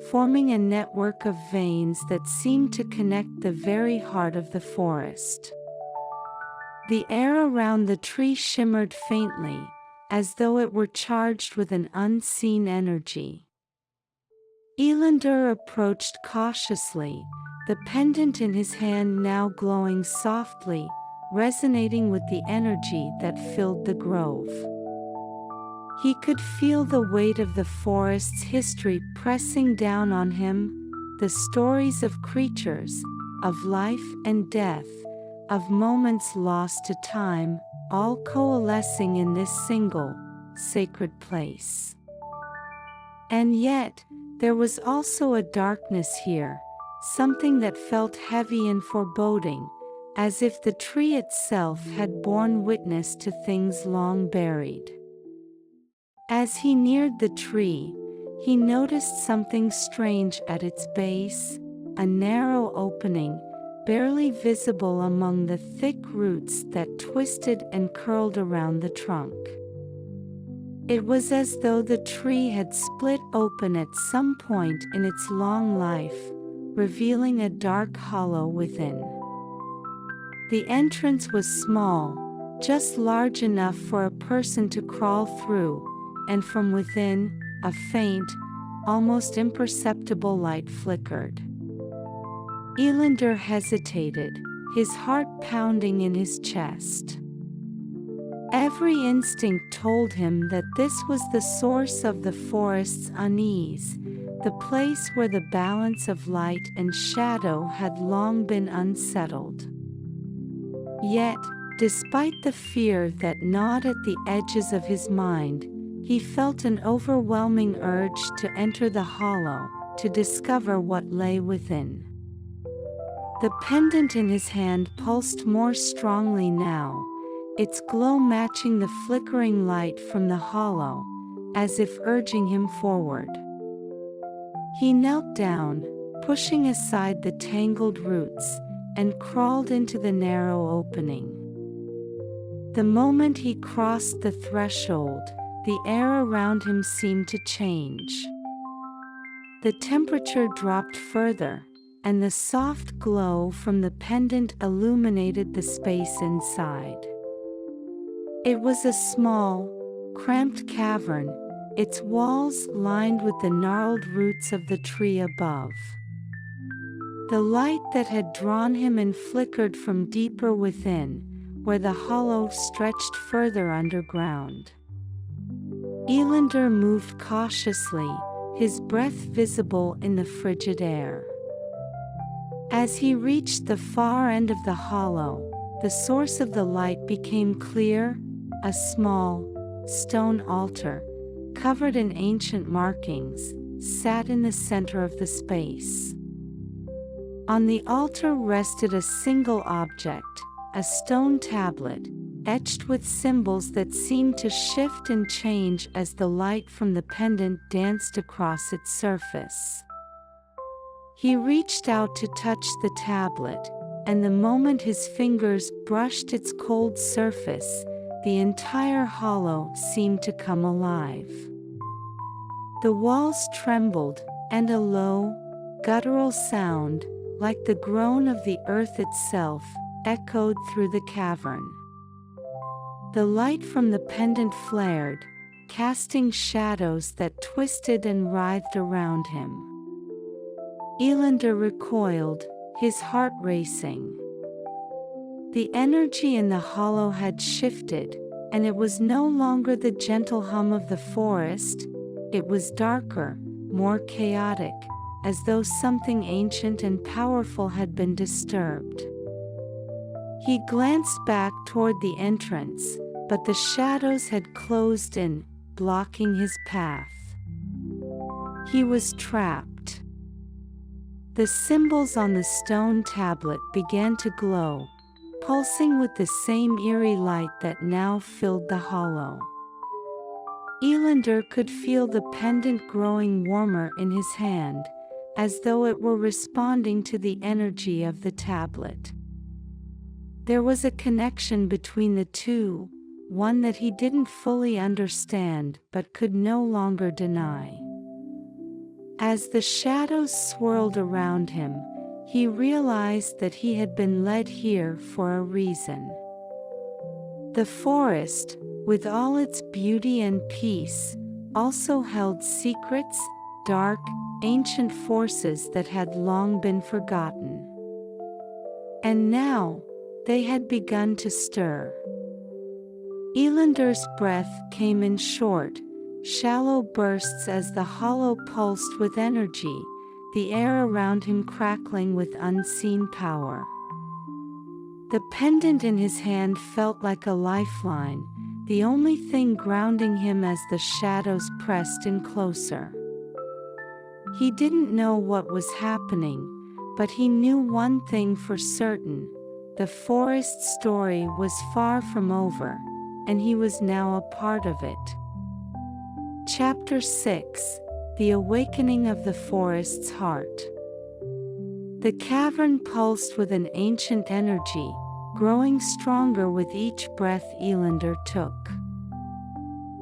forming a network of veins that seemed to connect the very heart of the forest. The air around the tree shimmered faintly, as though it were charged with an unseen energy. Elandor approached cautiously, the pendant in his hand now glowing softly, resonating with the energy that filled the grove. He could feel the weight of the forest's history pressing down on him, the stories of creatures, of life and death, of moments lost to time, all coalescing in this single, sacred place. And yet, there was also a darkness here, something that felt heavy and foreboding, as if the tree itself had borne witness to things long buried. As he neared the tree, he noticed something strange at its base, a narrow opening, barely visible among the thick roots that twisted and curled around the trunk. It was as though the tree had split open at some point in its long life, revealing a dark hollow within. The entrance was small, just large enough for a person to crawl through, and from within, a faint, almost imperceptible light flickered. Elandor hesitated, his heart pounding in his chest. Every instinct told him that this was the source of the forest's unease, the place where the balance of light and shadow had long been unsettled. Yet, despite the fear that gnawed at the edges of his mind, he felt an overwhelming urge to enter the hollow, to discover what lay within. The pendant in his hand pulsed more strongly now, its glow matching the flickering light from the hollow, as if urging him forward. He knelt down, pushing aside the tangled roots, and crawled into the narrow opening. The moment he crossed the threshold, the air around him seemed to change. The temperature dropped further, and the soft glow from the pendant illuminated the space inside. It was a small, cramped cavern, its walls lined with the gnarled roots of the tree above. The light that had drawn him in flickered from deeper within, where the hollow stretched further underground. Elandor moved cautiously, his breath visible in the frigid air. As he reached the far end of the hollow, the source of the light became clear, a small, stone altar, covered in ancient markings, sat in the center of the space. On the altar rested a single object, a stone tablet, etched with symbols that seemed to shift and change as the light from the pendant danced across its surface. He reached out to touch the tablet, and the moment his fingers brushed its cold surface, the entire hollow seemed to come alive. The walls trembled, and a low, guttural sound, like the groan of the earth itself, echoed through the cavern. The light from the pendant flared, casting shadows that twisted and writhed around him. Elandor recoiled, his heart racing. The energy in the hollow had shifted, and it was no longer the gentle hum of the forest. It was darker, more chaotic, as though something ancient and powerful had been disturbed. He glanced back toward the entrance, but the shadows had closed in, blocking his path. He was trapped. The symbols on the stone tablet began to glow, pulsing with the same eerie light that now filled the hollow. Elandor could feel the pendant growing warmer in his hand, as though it were responding to the energy of the tablet. There was a connection between the two, one that he didn't fully understand but could no longer deny. As the shadows swirled around him, he realized that he had been led here for a reason. The forest, with all its beauty and peace, also held secrets, dark, ancient forces that had long been forgotten. And now, they had begun to stir. Elandor's breath came in short, shallow bursts as the hollow pulsed with energy, the air around him crackling with unseen power. The pendant in his hand felt like a lifeline, the only thing grounding him as the shadows pressed in closer. He didn't know what was happening, but he knew one thing for certain: the forest story was far from over, and he was now a part of it. Chapter 6: The Awakening of the Forest's Heart. The cavern pulsed with an ancient energy, growing stronger with each breath Elandor took.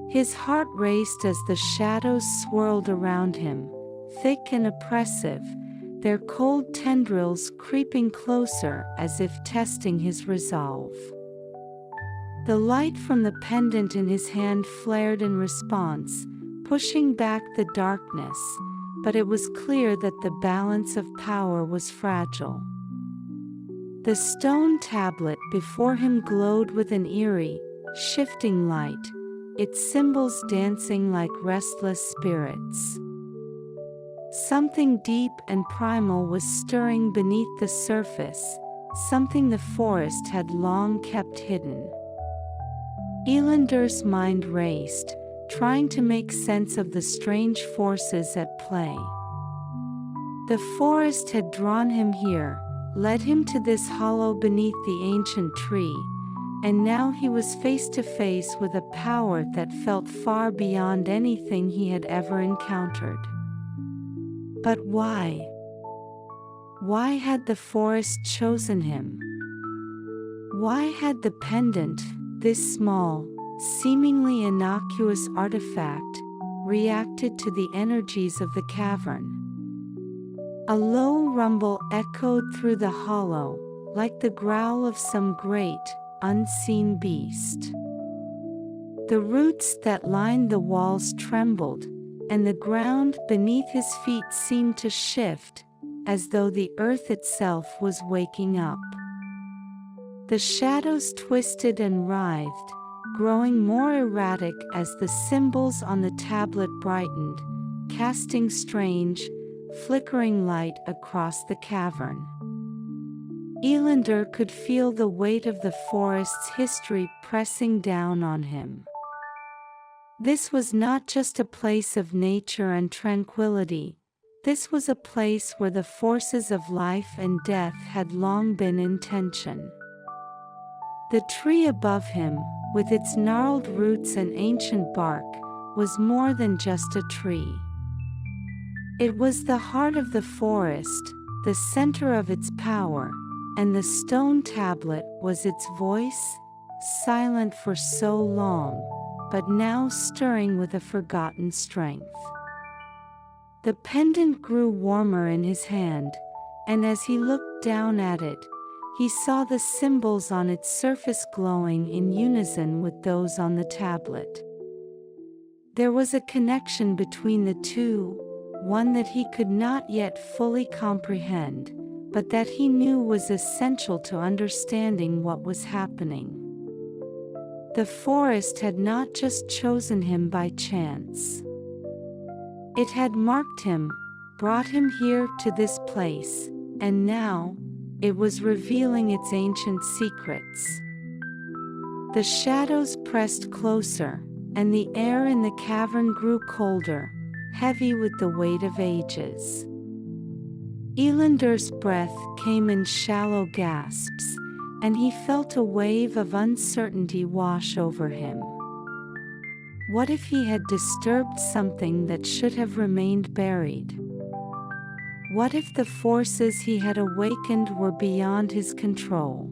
His heart raced as the shadows swirled around him, thick and oppressive, their cold tendrils creeping closer as if testing his resolve. The light from the pendant in his hand flared in response, pushing back the darkness, but it was clear that the balance of power was fragile. The stone tablet before him glowed with an eerie, shifting light, its symbols dancing like restless spirits. Something deep and primal was stirring beneath the surface, something the forest had long kept hidden. Elandor's mind raced, trying to make sense of the strange forces at play. The forest had drawn him here, led him to this hollow beneath the ancient tree, and now he was face to face with a power that felt far beyond anything he had ever encountered. But why? Why had the forest chosen him? Why had the pendant, this small, seemingly innocuous artifact, reacted to the energies of the cavern? A low rumble echoed through the hollow, like the growl of some great, unseen beast. The roots that lined the walls trembled, and the ground beneath his feet seemed to shift, as though the earth itself was waking up. The shadows twisted and writhed, growing more erratic as the symbols on the tablet brightened, casting strange, flickering light across the cavern. Elandor could feel the weight of the forest's history pressing down on him. This was not just a place of nature and tranquility, this was a place where the forces of life and death had long been in tension. The tree above him, with its gnarled roots and ancient bark, was more than just a tree. It was the heart of the forest, the center of its power, and the stone tablet was its voice, silent for so long, but now stirring with a forgotten strength. The pendant grew warmer in his hand, and as he looked down at it, he saw the symbols on its surface glowing in unison with those on the tablet. There was a connection between the two, one that he could not yet fully comprehend, but that he knew was essential to understanding what was happening. The forest had not just chosen him by chance. It had marked him, brought him here to this place, and now, it was revealing its ancient secrets. The shadows pressed closer, and the air in the cavern grew colder, heavy with the weight of ages. Elandor's breath came in shallow gasps, and he felt a wave of uncertainty wash over him. What if he had disturbed something that should have remained buried? What if the forces he had awakened were beyond his control?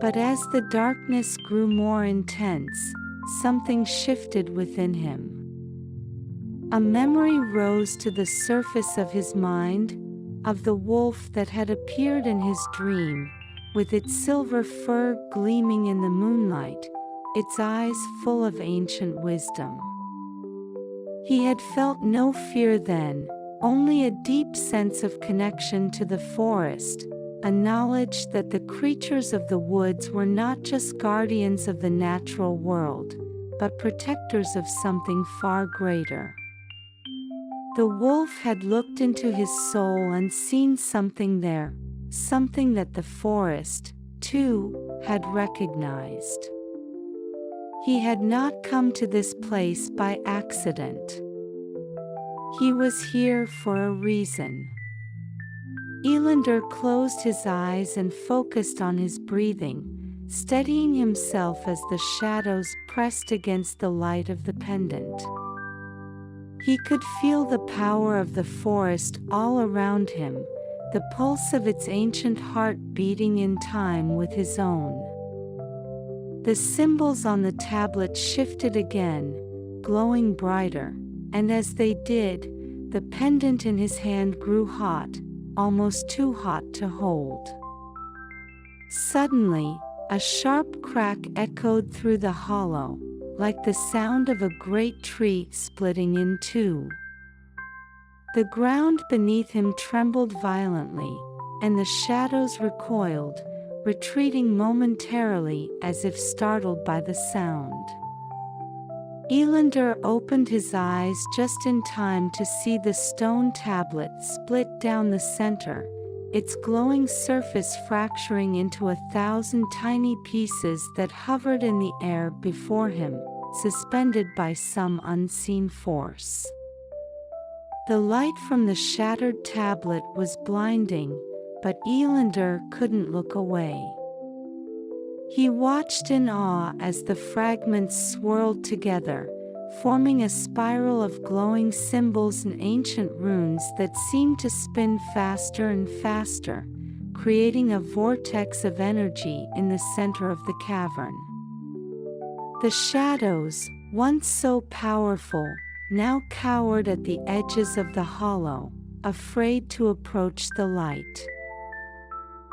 But as the darkness grew more intense, something shifted within him. A memory rose to the surface of his mind, of the wolf that had appeared in his dream, with its silver fur gleaming in the moonlight, its eyes full of ancient wisdom. He had felt no fear then, only a deep sense of connection to the forest, a knowledge that the creatures of the woods were not just guardians of the natural world, but protectors of something far greater. The wolf had looked into his soul and seen something there, something that the forest, too, had recognized. He had not come to this place by accident. He was here for a reason. Elandor closed his eyes and focused on his breathing, steadying himself as the shadows pressed against the light of the pendant. He could feel the power of the forest all around him, the pulse of its ancient heart beating in time with his own. The symbols on the tablet shifted again, glowing brighter, and as they did, the pendant in his hand grew hot, almost too hot to hold. Suddenly, a sharp crack echoed through the hollow, like the sound of a great tree splitting in two. The ground beneath him trembled violently, and the shadows recoiled, retreating momentarily as if startled by the sound. Elandor opened his eyes just in time to see the stone tablet split down the center, its glowing surface fracturing into 1,000 tiny pieces that hovered in the air before him, suspended by some unseen force. The light from the shattered tablet was blinding, but Elandor couldn't look away. He watched in awe as the fragments swirled together, forming a spiral of glowing symbols and ancient runes that seemed to spin faster and faster, creating a vortex of energy in the center of the cavern. The shadows, once so powerful, now cowered at the edges of the hollow, afraid to approach the light.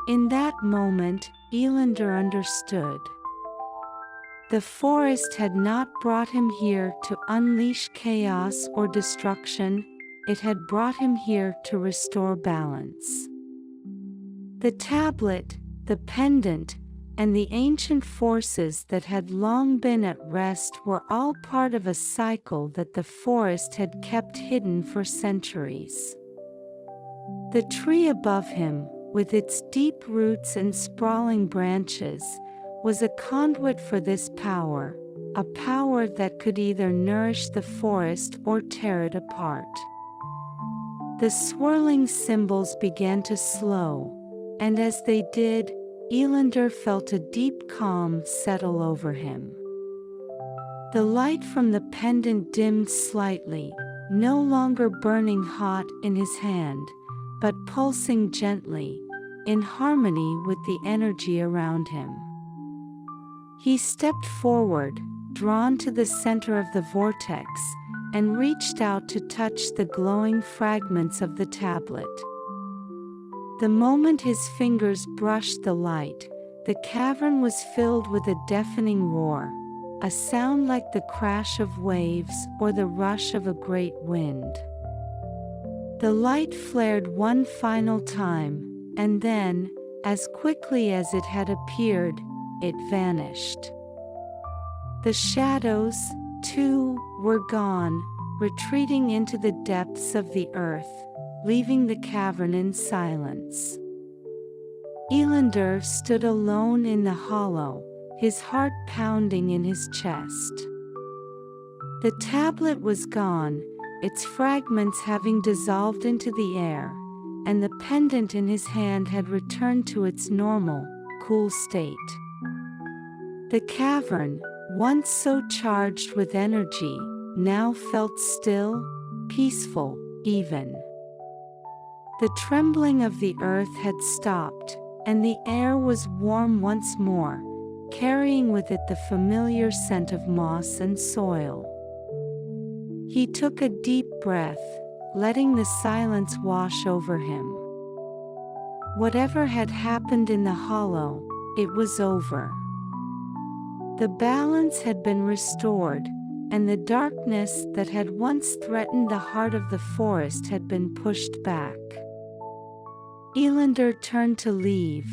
In that moment, Elandor understood. The forest had not brought him here to unleash chaos or destruction, it had brought him here to restore balance. The tablet, the pendant, and the ancient forces that had long been at rest were all part of a cycle that the forest had kept hidden for centuries. The tree above him, with its deep roots and sprawling branches, was a conduit for this power, a power that could either nourish the forest or tear it apart. The swirling symbols began to slow, and as they did, Elandor felt a deep calm settle over him. The light from the pendant dimmed slightly, no longer burning hot in his hand, but pulsing gently, in harmony with the energy around him. He stepped forward, drawn to the center of the vortex, and reached out to touch the glowing fragments of the tablet. The moment his fingers brushed the light, the cavern was filled with a deafening roar, a sound like the crash of waves or the rush of a great wind. The light flared one final time, and then, as quickly as it had appeared, it vanished. The shadows, too, were gone, retreating into the depths of the earth, leaving the cavern in silence. Elandor stood alone in the hollow, his heart pounding in his chest. The tablet was gone, its fragments having dissolved into the air, and the pendant in his hand had returned to its normal, cool state. The cavern, once so charged with energy, now felt still, peaceful, even. The trembling of the earth had stopped, and the air was warm once more, carrying with it the familiar scent of moss and soil. He took a deep breath, letting the silence wash over him. Whatever had happened in the hollow, it was over. The balance had been restored, and the darkness that had once threatened the heart of the forest had been pushed back. Elandor turned to leave,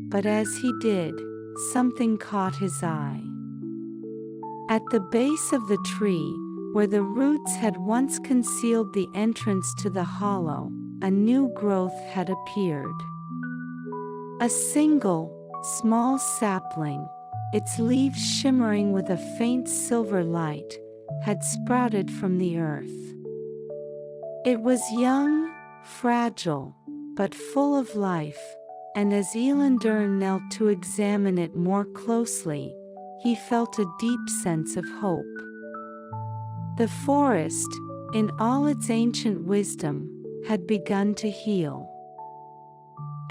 but as he did, something caught his eye. At the base of the tree, where the roots had once concealed the entrance to the hollow, a new growth had appeared. A single, small sapling, its leaves shimmering with a faint silver light, had sprouted from the earth. It was young, fragile, but full of life, and as Elandor knelt to examine it more closely, he felt a deep sense of hope. The forest, in all its ancient wisdom, had begun to heal.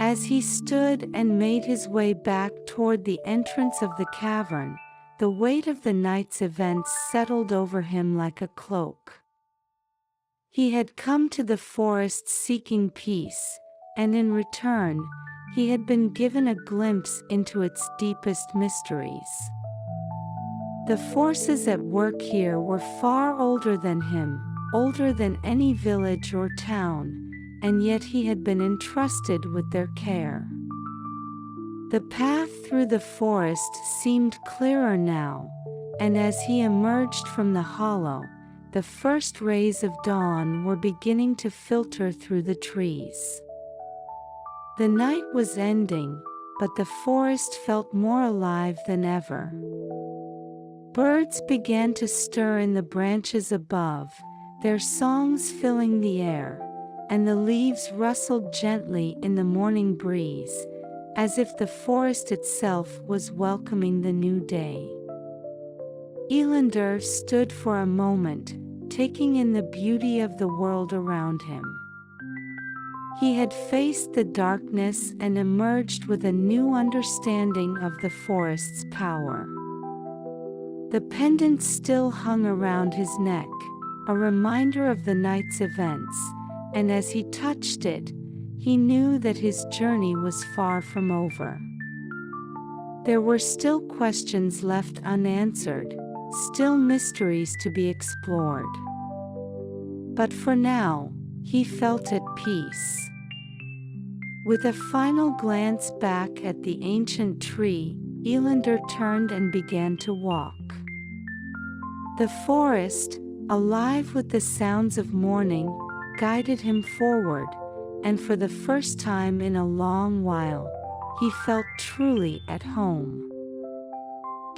As he stood and made his way back toward the entrance of the cavern, the weight of the night's events settled over him like a cloak. He had come to the forest seeking peace, and in return, he had been given a glimpse into its deepest mysteries. The forces at work here were far older than him, older than any village or town, and yet he had been entrusted with their care. The path through the forest seemed clearer now, and as he emerged from the hollow, the first rays of dawn were beginning to filter through the trees. The night was ending, but the forest felt more alive than ever. Birds began to stir in the branches above, their songs filling the air, and the leaves rustled gently in the morning breeze, as if the forest itself was welcoming the new day. Elandor stood for a moment, taking in the beauty of the world around him. He had faced the darkness and emerged with a new understanding of the forest's power. The pendant still hung around his neck, a reminder of the night's events, and as he touched it, he knew that his journey was far from over. There were still questions left unanswered, still mysteries to be explored. But for now, he felt at peace. With a final glance back at the ancient tree, Elandor turned and began to walk. The forest, alive with the sounds of morning, guided him forward, and for the first time in a long while, he felt truly at home.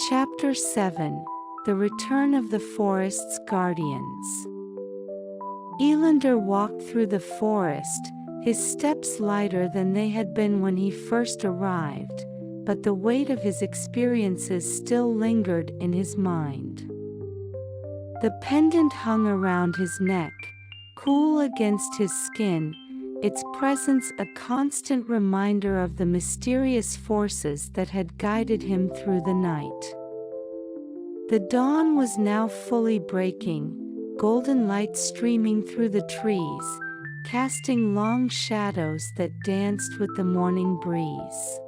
Chapter 7: The Return of the Forest's Guardians. Elandor walked through the forest, his steps lighter than they had been when he first arrived, but the weight of his experiences still lingered in his mind. The pendant hung around his neck, cool against his skin, its presence a constant reminder of the mysterious forces that had guided him through the night. The dawn was now fully breaking, golden light streaming through the trees, casting long shadows that danced with the morning breeze.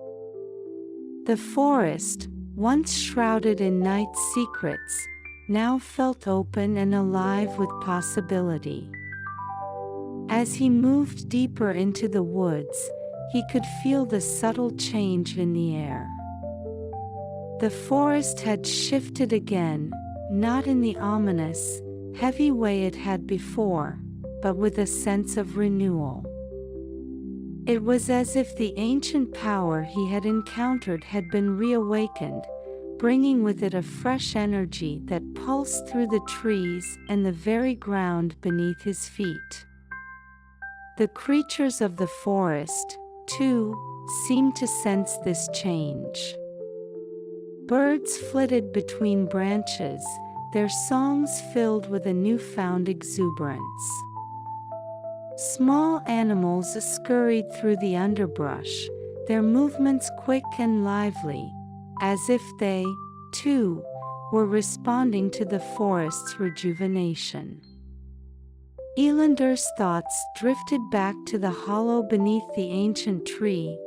The forest, once shrouded in night secrets, now felt open and alive with possibility. As he moved deeper into the woods, he could feel the subtle change in the air. The forest had shifted again, not in the ominous, heavy way it had before, but with a sense of renewal. It was as if the ancient power he had encountered had been reawakened, bringing with it a fresh energy that pulsed through the trees and the very ground beneath his feet. The creatures of the forest, too, seemed to sense this change. Birds flitted between branches, their songs filled with a newfound exuberance. Small animals scurried through the underbrush, their movements quick and lively, as if they, too, were responding to the forest's rejuvenation. Elandor's thoughts drifted back to the hollow beneath the ancient tree,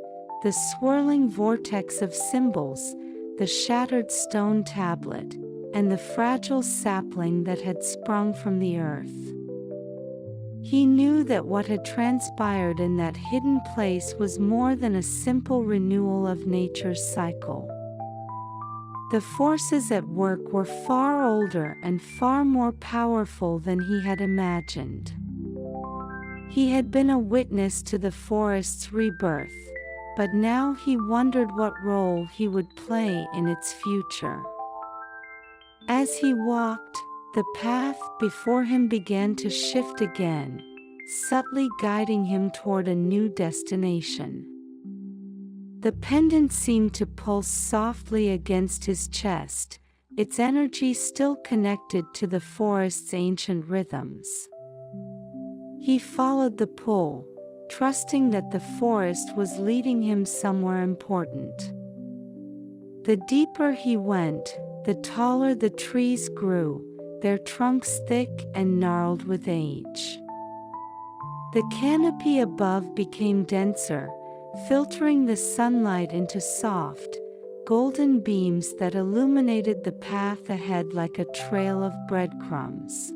the swirling vortex of symbols, the shattered stone tablet, and the fragile sapling that had sprung from the earth. He knew that what had transpired in that hidden place was more than a simple renewal of nature's cycle. The forces at work were far older and far more powerful than he had imagined. He had been a witness to the forest's rebirth, but now he wondered what role he would play in its future. As he walked, the path before him began to shift again, subtly guiding him toward a new destination. The pendant seemed to pulse softly against his chest, its energy still connected to the forest's ancient rhythms. He followed the pull, trusting that the forest was leading him somewhere important. The deeper he went, the taller the trees grew, their trunks thick and gnarled with age. The canopy above became denser, filtering the sunlight into soft, golden beams that illuminated the path ahead like a trail of breadcrumbs.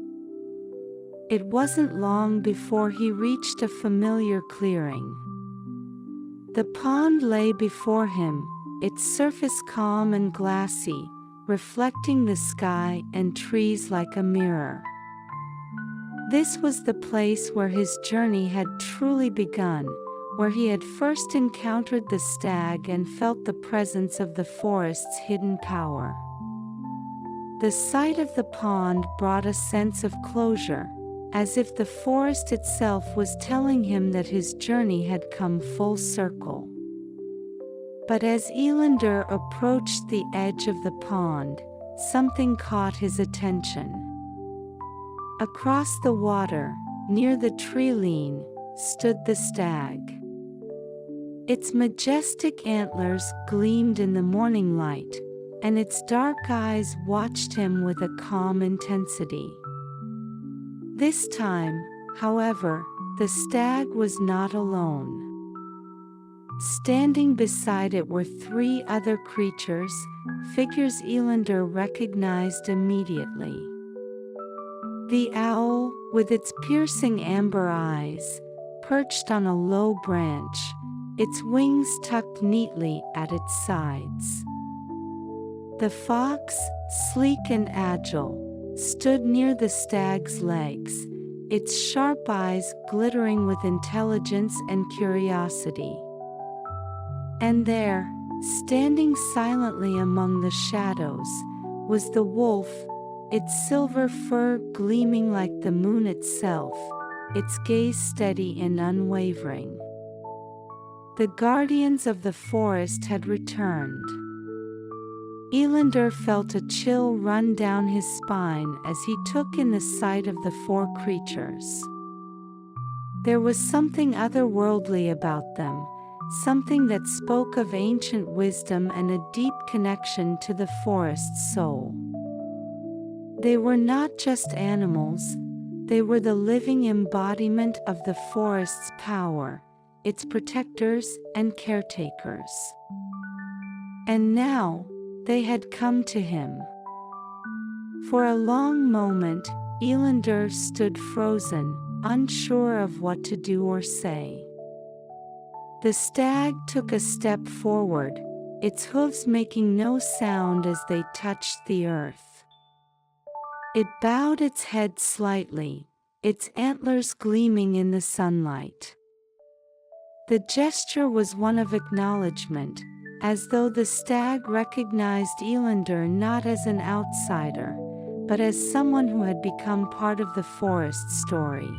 It wasn't long before he reached a familiar clearing. The pond lay before him, its surface calm and glassy, reflecting the sky and trees like a mirror. This was the place where his journey had truly begun, where he had first encountered the stag and felt the presence of the forest's hidden power. The sight of the pond brought a sense of closure, as if the forest itself was telling him that his journey had come full circle. But as Elandor approached the edge of the pond, something caught his attention. Across the water, near the tree-line, stood the stag. Its majestic antlers gleamed in the morning light, and its dark eyes watched him with a calm intensity. This time, however, the stag was not alone. Standing beside it were three other creatures, figures Elandor recognized immediately. The owl, with its piercing amber eyes, perched on a low branch, its wings tucked neatly at its sides. The fox, sleek and agile, stood near the stag's legs, its sharp eyes glittering with intelligence and curiosity. And there, standing silently among the shadows, was the wolf, its silver fur gleaming like the moon itself, its gaze steady and unwavering. The guardians of the forest had returned. Elandor felt a chill run down his spine as he took in the sight of the four creatures. There was something otherworldly about them, something that spoke of ancient wisdom and a deep connection to the forest's soul. They were not just animals, They were the living embodiment of the forest's power, its protectors and caretakers. And now, they had come to him. For a long moment, Elandor stood frozen, unsure of what to do or say. The stag took a step forward, its hooves making no sound as they touched the earth. It bowed its head slightly, its antlers gleaming in the sunlight. The gesture was one of acknowledgement, as though the stag recognized Elandor not as an outsider, but as someone who had become part of the forest story.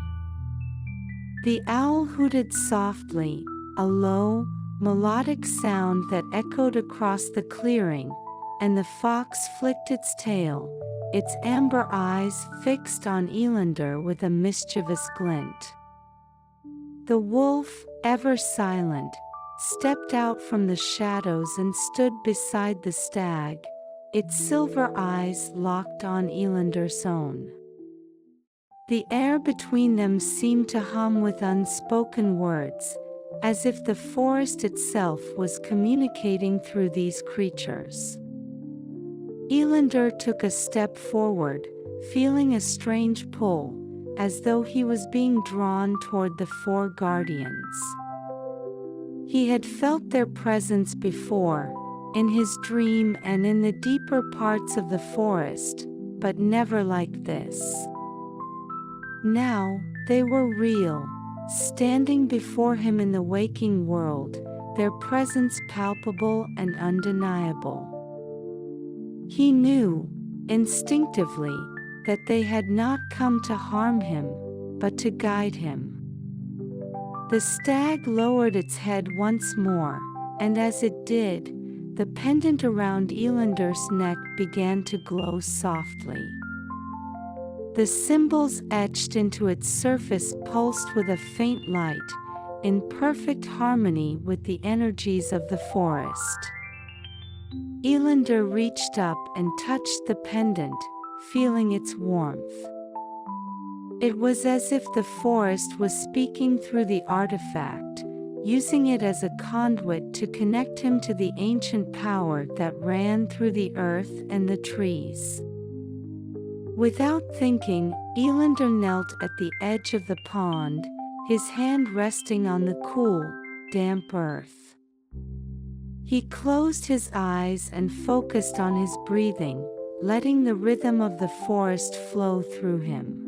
The owl hooted softly, a low, melodic sound that echoed across the clearing, and the fox flicked its tail, its amber eyes fixed on Elandor with a mischievous glint. The wolf, ever silent, stepped out from the shadows and stood beside the stag, its silver eyes locked on Elandor's own. The air between them seemed to hum with unspoken words, as if the forest itself was communicating through these creatures. Elandor took a step forward, feeling a strange pull, as though he was being drawn toward the four guardians. He had felt their presence before, in his dream and in the deeper parts of the forest, but never like this. Now, they were real, standing before him in the waking world, their presence palpable and undeniable. He knew, instinctively, that they had not come to harm him, but to guide him. The stag lowered its head once more, and as it did, the pendant around Elandor's neck began to glow softly. The symbols etched into its surface pulsed with a faint light, in perfect harmony with the energies of the forest. Elandor reached up and touched the pendant, feeling its warmth. It was as if the forest was speaking through the artifact, using it as a conduit to connect him to the ancient power that ran through the earth and the trees. Without thinking, Elandor knelt at the edge of the pond, his hand resting on the cool, damp earth. He closed his eyes and focused on his breathing, letting the rhythm of the forest flow through him.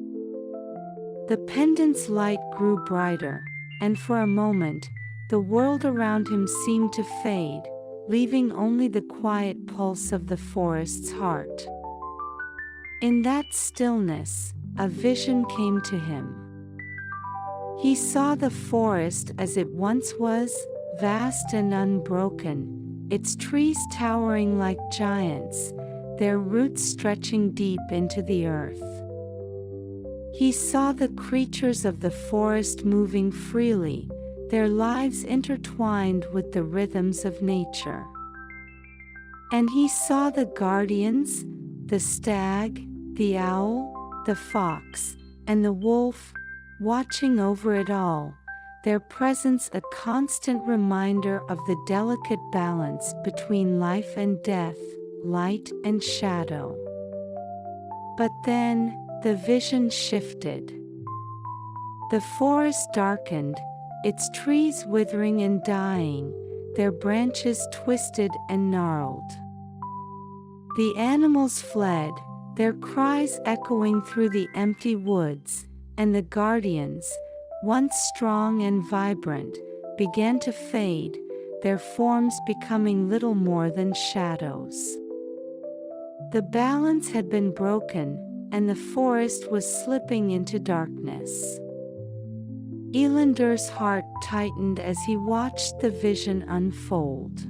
The pendant's light grew brighter, and for a moment, the world around him seemed to fade, leaving only the quiet pulse of the forest's heart. In that stillness, a vision came to him. He saw the forest as it once was, vast and unbroken, its trees towering like giants, their roots stretching deep into the earth. He saw the creatures of the forest moving freely, their lives intertwined with the rhythms of nature. And he saw the guardians, the stag, the owl, the fox, and the wolf, watching over it all, their presence a constant reminder of the delicate balance between life and death, light and shadow. But then, the vision shifted. The forest darkened, its trees withering and dying, their branches twisted and gnarled. The animals fled, their cries echoing through the empty woods, and the guardians, once strong and vibrant, began to fade, their forms becoming little more than shadows. The balance had been broken, and the forest was slipping into darkness. Elandor's heart tightened as he watched the vision unfold.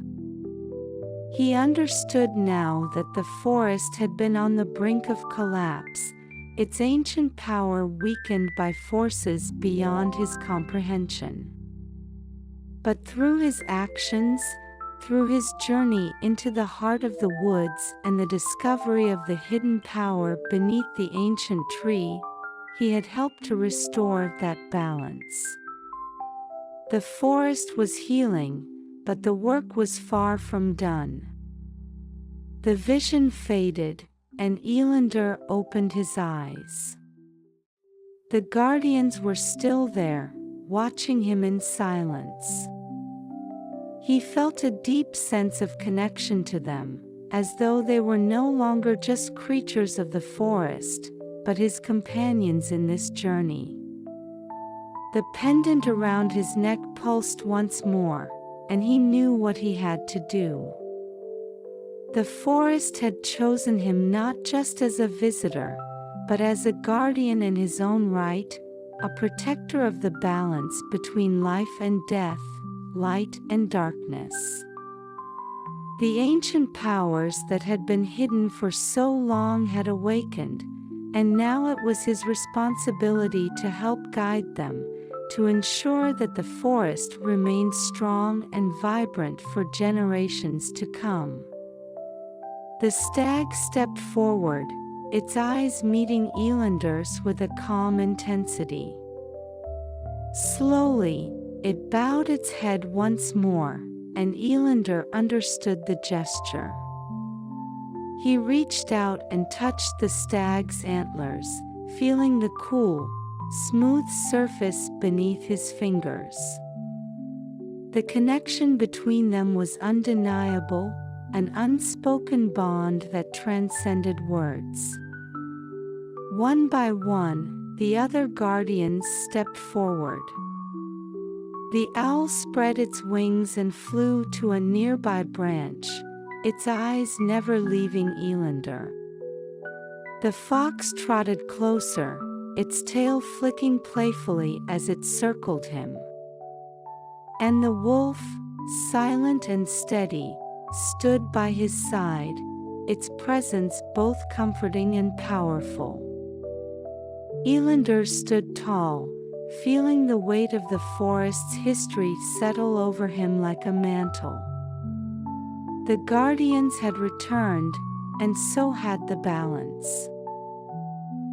He understood now that the forest had been on the brink of collapse, its ancient power weakened by forces beyond his comprehension. But through his actions, through his journey into the heart of the woods and the discovery of the hidden power beneath the ancient tree, he had helped to restore that balance. The forest was healing, but the work was far from done. The vision faded, and Elandor opened his eyes. The guardians were still there, watching him in silence. He felt a deep sense of connection to them, as though they were no longer just creatures of the forest, but his companions in this journey. The pendant around his neck pulsed once more, and he knew what he had to do. The forest had chosen him not just as a visitor, but as a guardian in his own right, a protector of the balance between life and death, light and darkness. The ancient powers that had been hidden for so long had awakened, and now it was his responsibility to help guide them, to ensure that the forest remained strong and vibrant for generations to come. The stag stepped forward, its eyes meeting Elandor's with a calm intensity. Slowly, it bowed its head once more, and Elandor understood the gesture. He reached out and touched the stag's antlers, feeling the cool, smooth surface beneath his fingers. The connection between them was undeniable, an unspoken bond that transcended words. One by one, the other guardians stepped forward. The owl spread its wings and flew to a nearby branch, its eyes never leaving Elandor. The fox trotted closer, its tail flicking playfully as it circled him. And the wolf, silent and steady, stood by his side, its presence both comforting and powerful. Elandor stood tall, feeling the weight of the forest's history settle over him like a mantle. The guardians had returned, and so had the balance.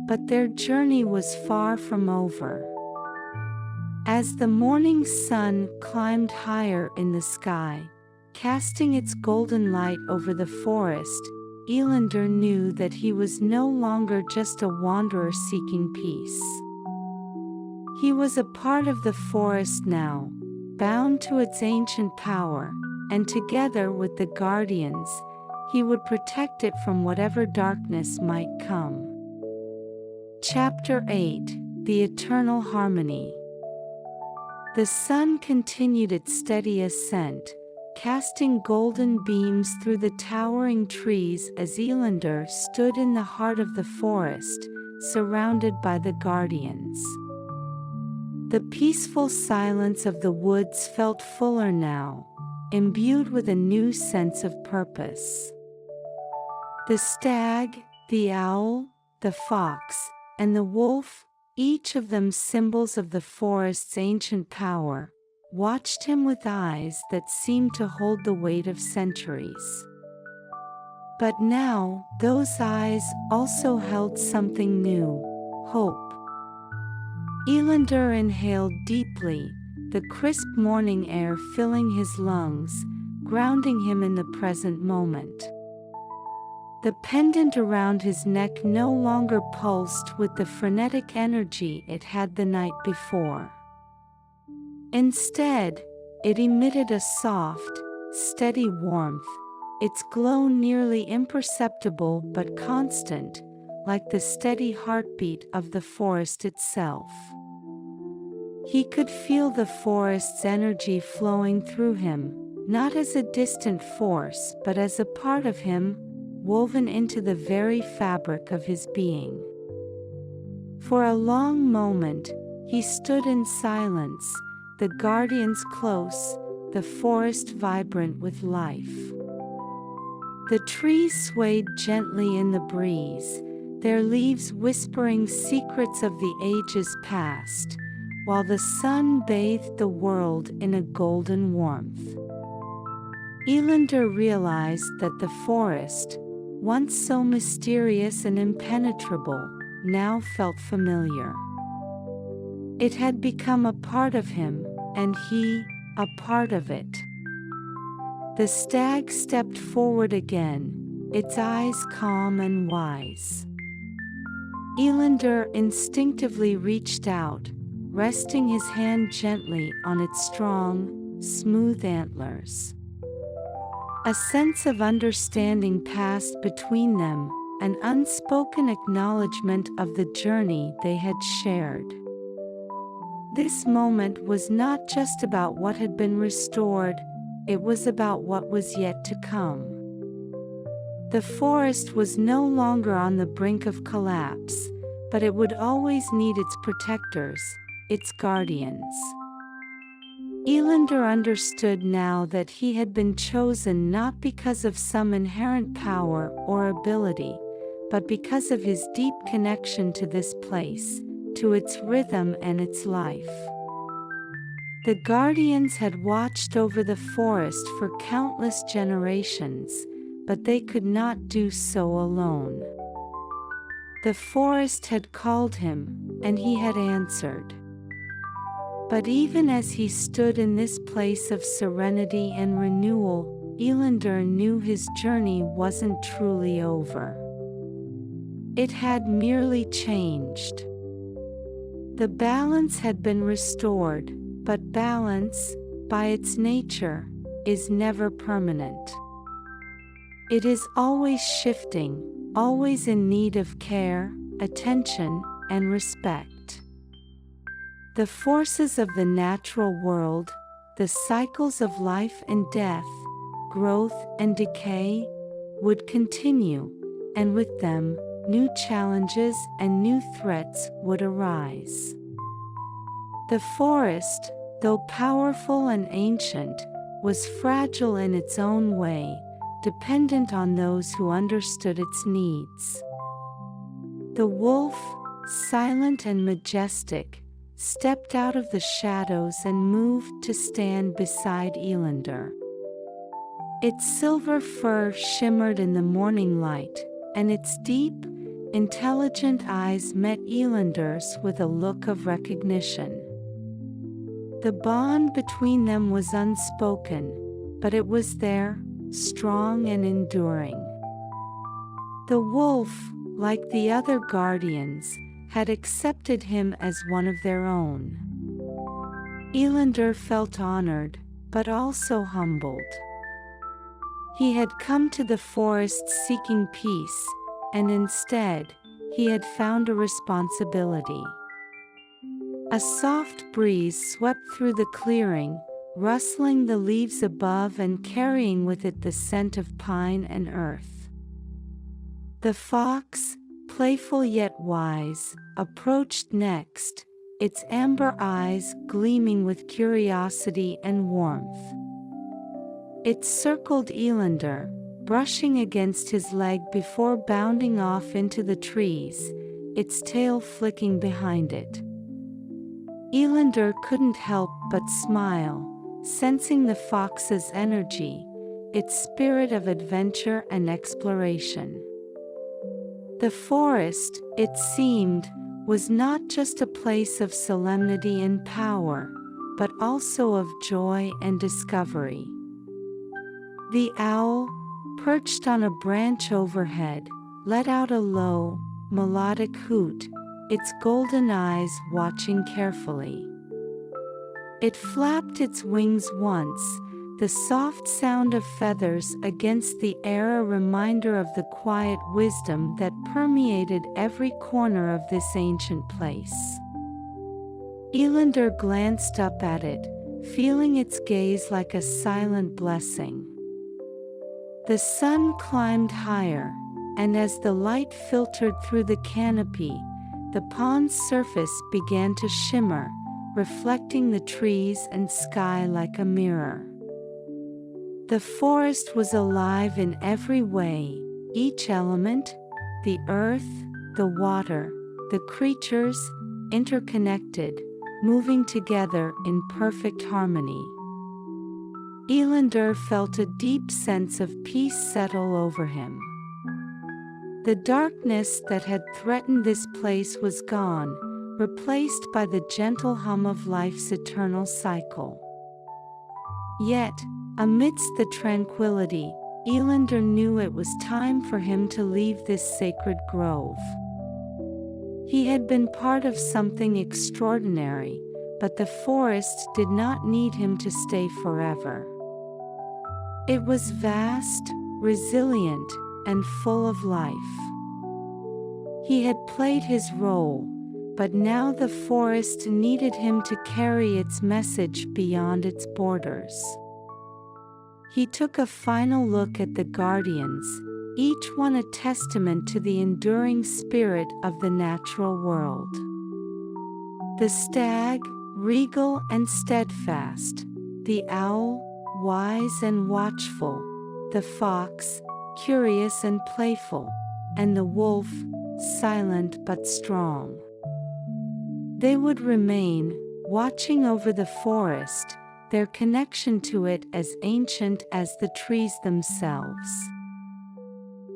But their journey was far from over. As the morning sun climbed higher in the sky, casting its golden light over the forest, Elandor knew that he was no longer just a wanderer seeking peace. He was a part of the forest now, bound to its ancient power, and together with the guardians, he would protect it from whatever darkness might come. Chapter 8: The Eternal Harmony. The sun continued its steady ascent, casting golden beams through the towering trees as Elandor stood in the heart of the forest, surrounded by the guardians. The peaceful silence of the woods felt fuller now, imbued with a new sense of purpose. The stag, the owl, the fox, and the wolf, each of them symbols of the forest's ancient power, watched him with eyes that seemed to hold the weight of centuries. But now, those eyes also held something new: hope. Elandor inhaled deeply, the crisp morning air filling his lungs, grounding him in the present moment. The pendant around his neck no longer pulsed with the frenetic energy it had the night before. Instead, it emitted a soft, steady warmth, its glow nearly imperceptible but constant, like the steady heartbeat of the forest itself. He could feel the forest's energy flowing through him, not as a distant force but as a part of him, woven into the very fabric of his being. For a long moment, he stood in silence, the guardians close, the forest vibrant with life. The trees swayed gently in the breeze, their leaves whispering secrets of the ages past, while the sun bathed the world in a golden warmth. Elandor realized that the forest, once so mysterious and impenetrable, now felt familiar. It had become a part of him, and he, a part of it. The stag stepped forward again, its eyes calm and wise. Elandor instinctively reached out, resting his hand gently on its strong, smooth antlers. A sense of understanding passed between them, an unspoken acknowledgement of the journey they had shared. This moment was not just about what had been restored, it was about what was yet to come. The forest was no longer on the brink of collapse, but it would always need its protectors, its guardians. Elandor understood now that he had been chosen not because of some inherent power or ability, but because of his deep connection to this place, to its rhythm and its life. The guardians had watched over the forest for countless generations, but they could not do so alone. The forest had called him, and he had answered. But even as he stood in this place of serenity and renewal, Elandor knew his journey wasn't truly over. It had merely changed. The balance had been restored, but balance, by its nature, is never permanent. It is always shifting, always in need of care, attention, and respect. The forces of the natural world, the cycles of life and death, growth and decay, would continue, and with them, new challenges and new threats would arise. The forest, though powerful and ancient, was fragile in its own way, dependent on those who understood its needs. The wolf, silent and majestic, stepped out of the shadows and moved to stand beside Elandor. Its silver fur shimmered in the morning light, and its deep, intelligent eyes met Elandor's with a look of recognition. The bond between them was unspoken, but it was there, strong and enduring. The wolf, like the other guardians, had accepted him as one of their own. Elandor felt honored, but also humbled. He had come to the forest seeking peace, and instead, he had found a responsibility. A soft breeze swept through the clearing, rustling the leaves above and carrying with it the scent of pine and earth. The fox, playful yet wise, approached next, its amber eyes gleaming with curiosity and warmth. It circled Elandor, brushing against his leg before bounding off into the trees, its tail flicking behind it. Elandor couldn't help but smile, sensing the fox's energy, its spirit of adventure and exploration. The forest, it seemed, was not just a place of solemnity and power, but also of joy and discovery. The owl, perched on a branch overhead, let out a low, melodic hoot, its golden eyes watching carefully. It flapped its wings once, the soft sound of feathers against the air a reminder of the quiet wisdom that permeated every corner of this ancient place. Elandor glanced up at it, feeling its gaze like a silent blessing. The sun climbed higher, and as the light filtered through the canopy, the pond's surface began to shimmer, reflecting the trees and sky like a mirror. The forest was alive in every way, each element, the earth, the water, the creatures, interconnected, moving together in perfect harmony. Elandor felt a deep sense of peace settle over him. The darkness that had threatened this place was gone, replaced by the gentle hum of life's eternal cycle. Yet, amidst the tranquility, Elandor knew it was time for him to leave this sacred grove. He had been part of something extraordinary, but the forest did not need him to stay forever. It was vast, resilient, and full of life. He had played his role, but now the forest needed him to carry its message beyond its borders. He took a final look at the guardians, each one a testament to the enduring spirit of the natural world. The stag, regal and steadfast; the owl, wise and watchful; the fox, curious and playful; and the wolf, silent but strong. They would remain, watching over the forest, their connection to it as ancient as the trees themselves.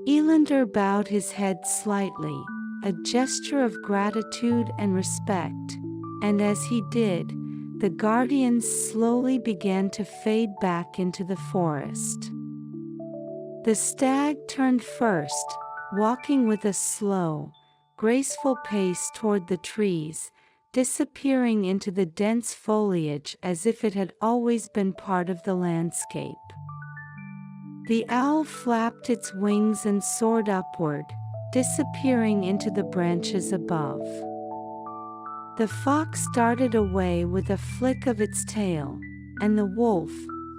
Elandor bowed his head slightly, a gesture of gratitude and respect, and as he did, the guardians slowly began to fade back into the forest. The stag turned first, walking with a slow, graceful pace toward the trees, disappearing into the dense foliage as if it had always been part of the landscape. The owl flapped its wings and soared upward, disappearing into the branches above. The fox darted away with a flick of its tail, and the wolf,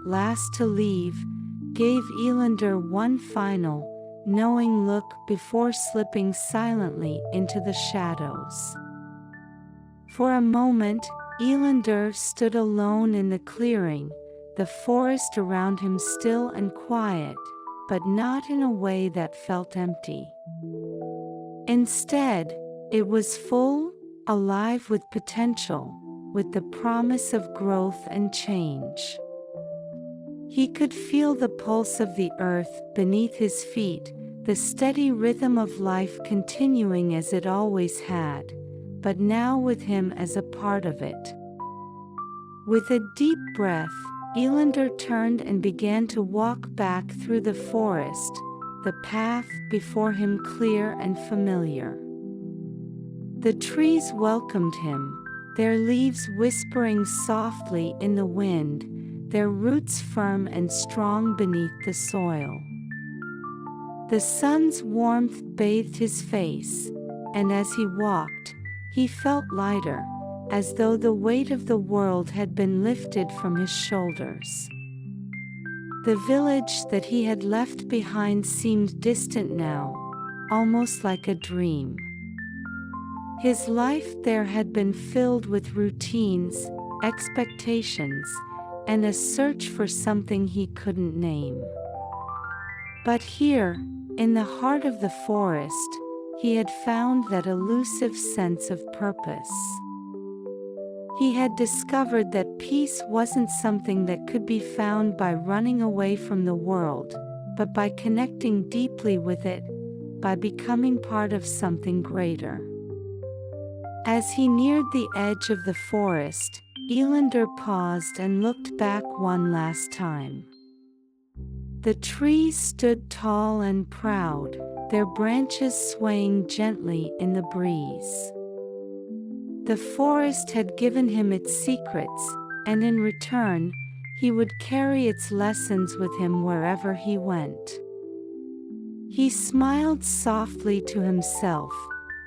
last to leave, gave Elandor one final, knowing look before slipping silently into the shadows. For a moment, Elandor stood alone in the clearing, the forest around him still and quiet, but not in a way that felt empty. Instead, it was full, alive with potential, with the promise of growth and change. He could feel the pulse of the earth beneath his feet, the steady rhythm of life continuing as it always had, but now with him as a part of it. With a deep breath, Elandor turned and began to walk back through the forest, the path before him clear and familiar. The trees welcomed him, their leaves whispering softly in the wind, their roots firm and strong beneath the soil. The sun's warmth bathed his face, and as he walked, he felt lighter, as though the weight of the world had been lifted from his shoulders. The village that he had left behind seemed distant now, almost like a dream. His life there had been filled with routines, expectations, and a search for something he couldn't name. But here, in the heart of the forest, he had found that elusive sense of purpose. He had discovered that peace wasn't something that could be found by running away from the world, but by connecting deeply with it, by becoming part of something greater. As he neared the edge of the forest, Elandor paused and looked back one last time. The trees stood tall and proud, their branches swaying gently in the breeze. The forest had given him its secrets, and in return, he would carry its lessons with him wherever he went. He smiled softly to himself,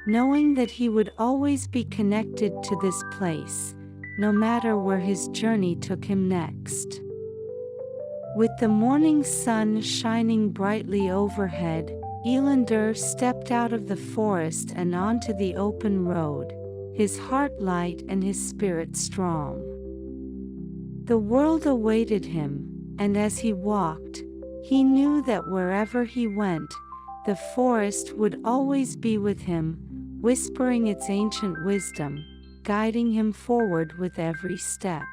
knowing that he would always be connected to this place, no matter where his journey took him next. With the morning sun shining brightly overhead, Elandor stepped out of the forest and onto the open road, his heart light and his spirit strong. The world awaited him, and as he walked, he knew that wherever he went, the forest would always be with him, whispering its ancient wisdom, guiding him forward with every step.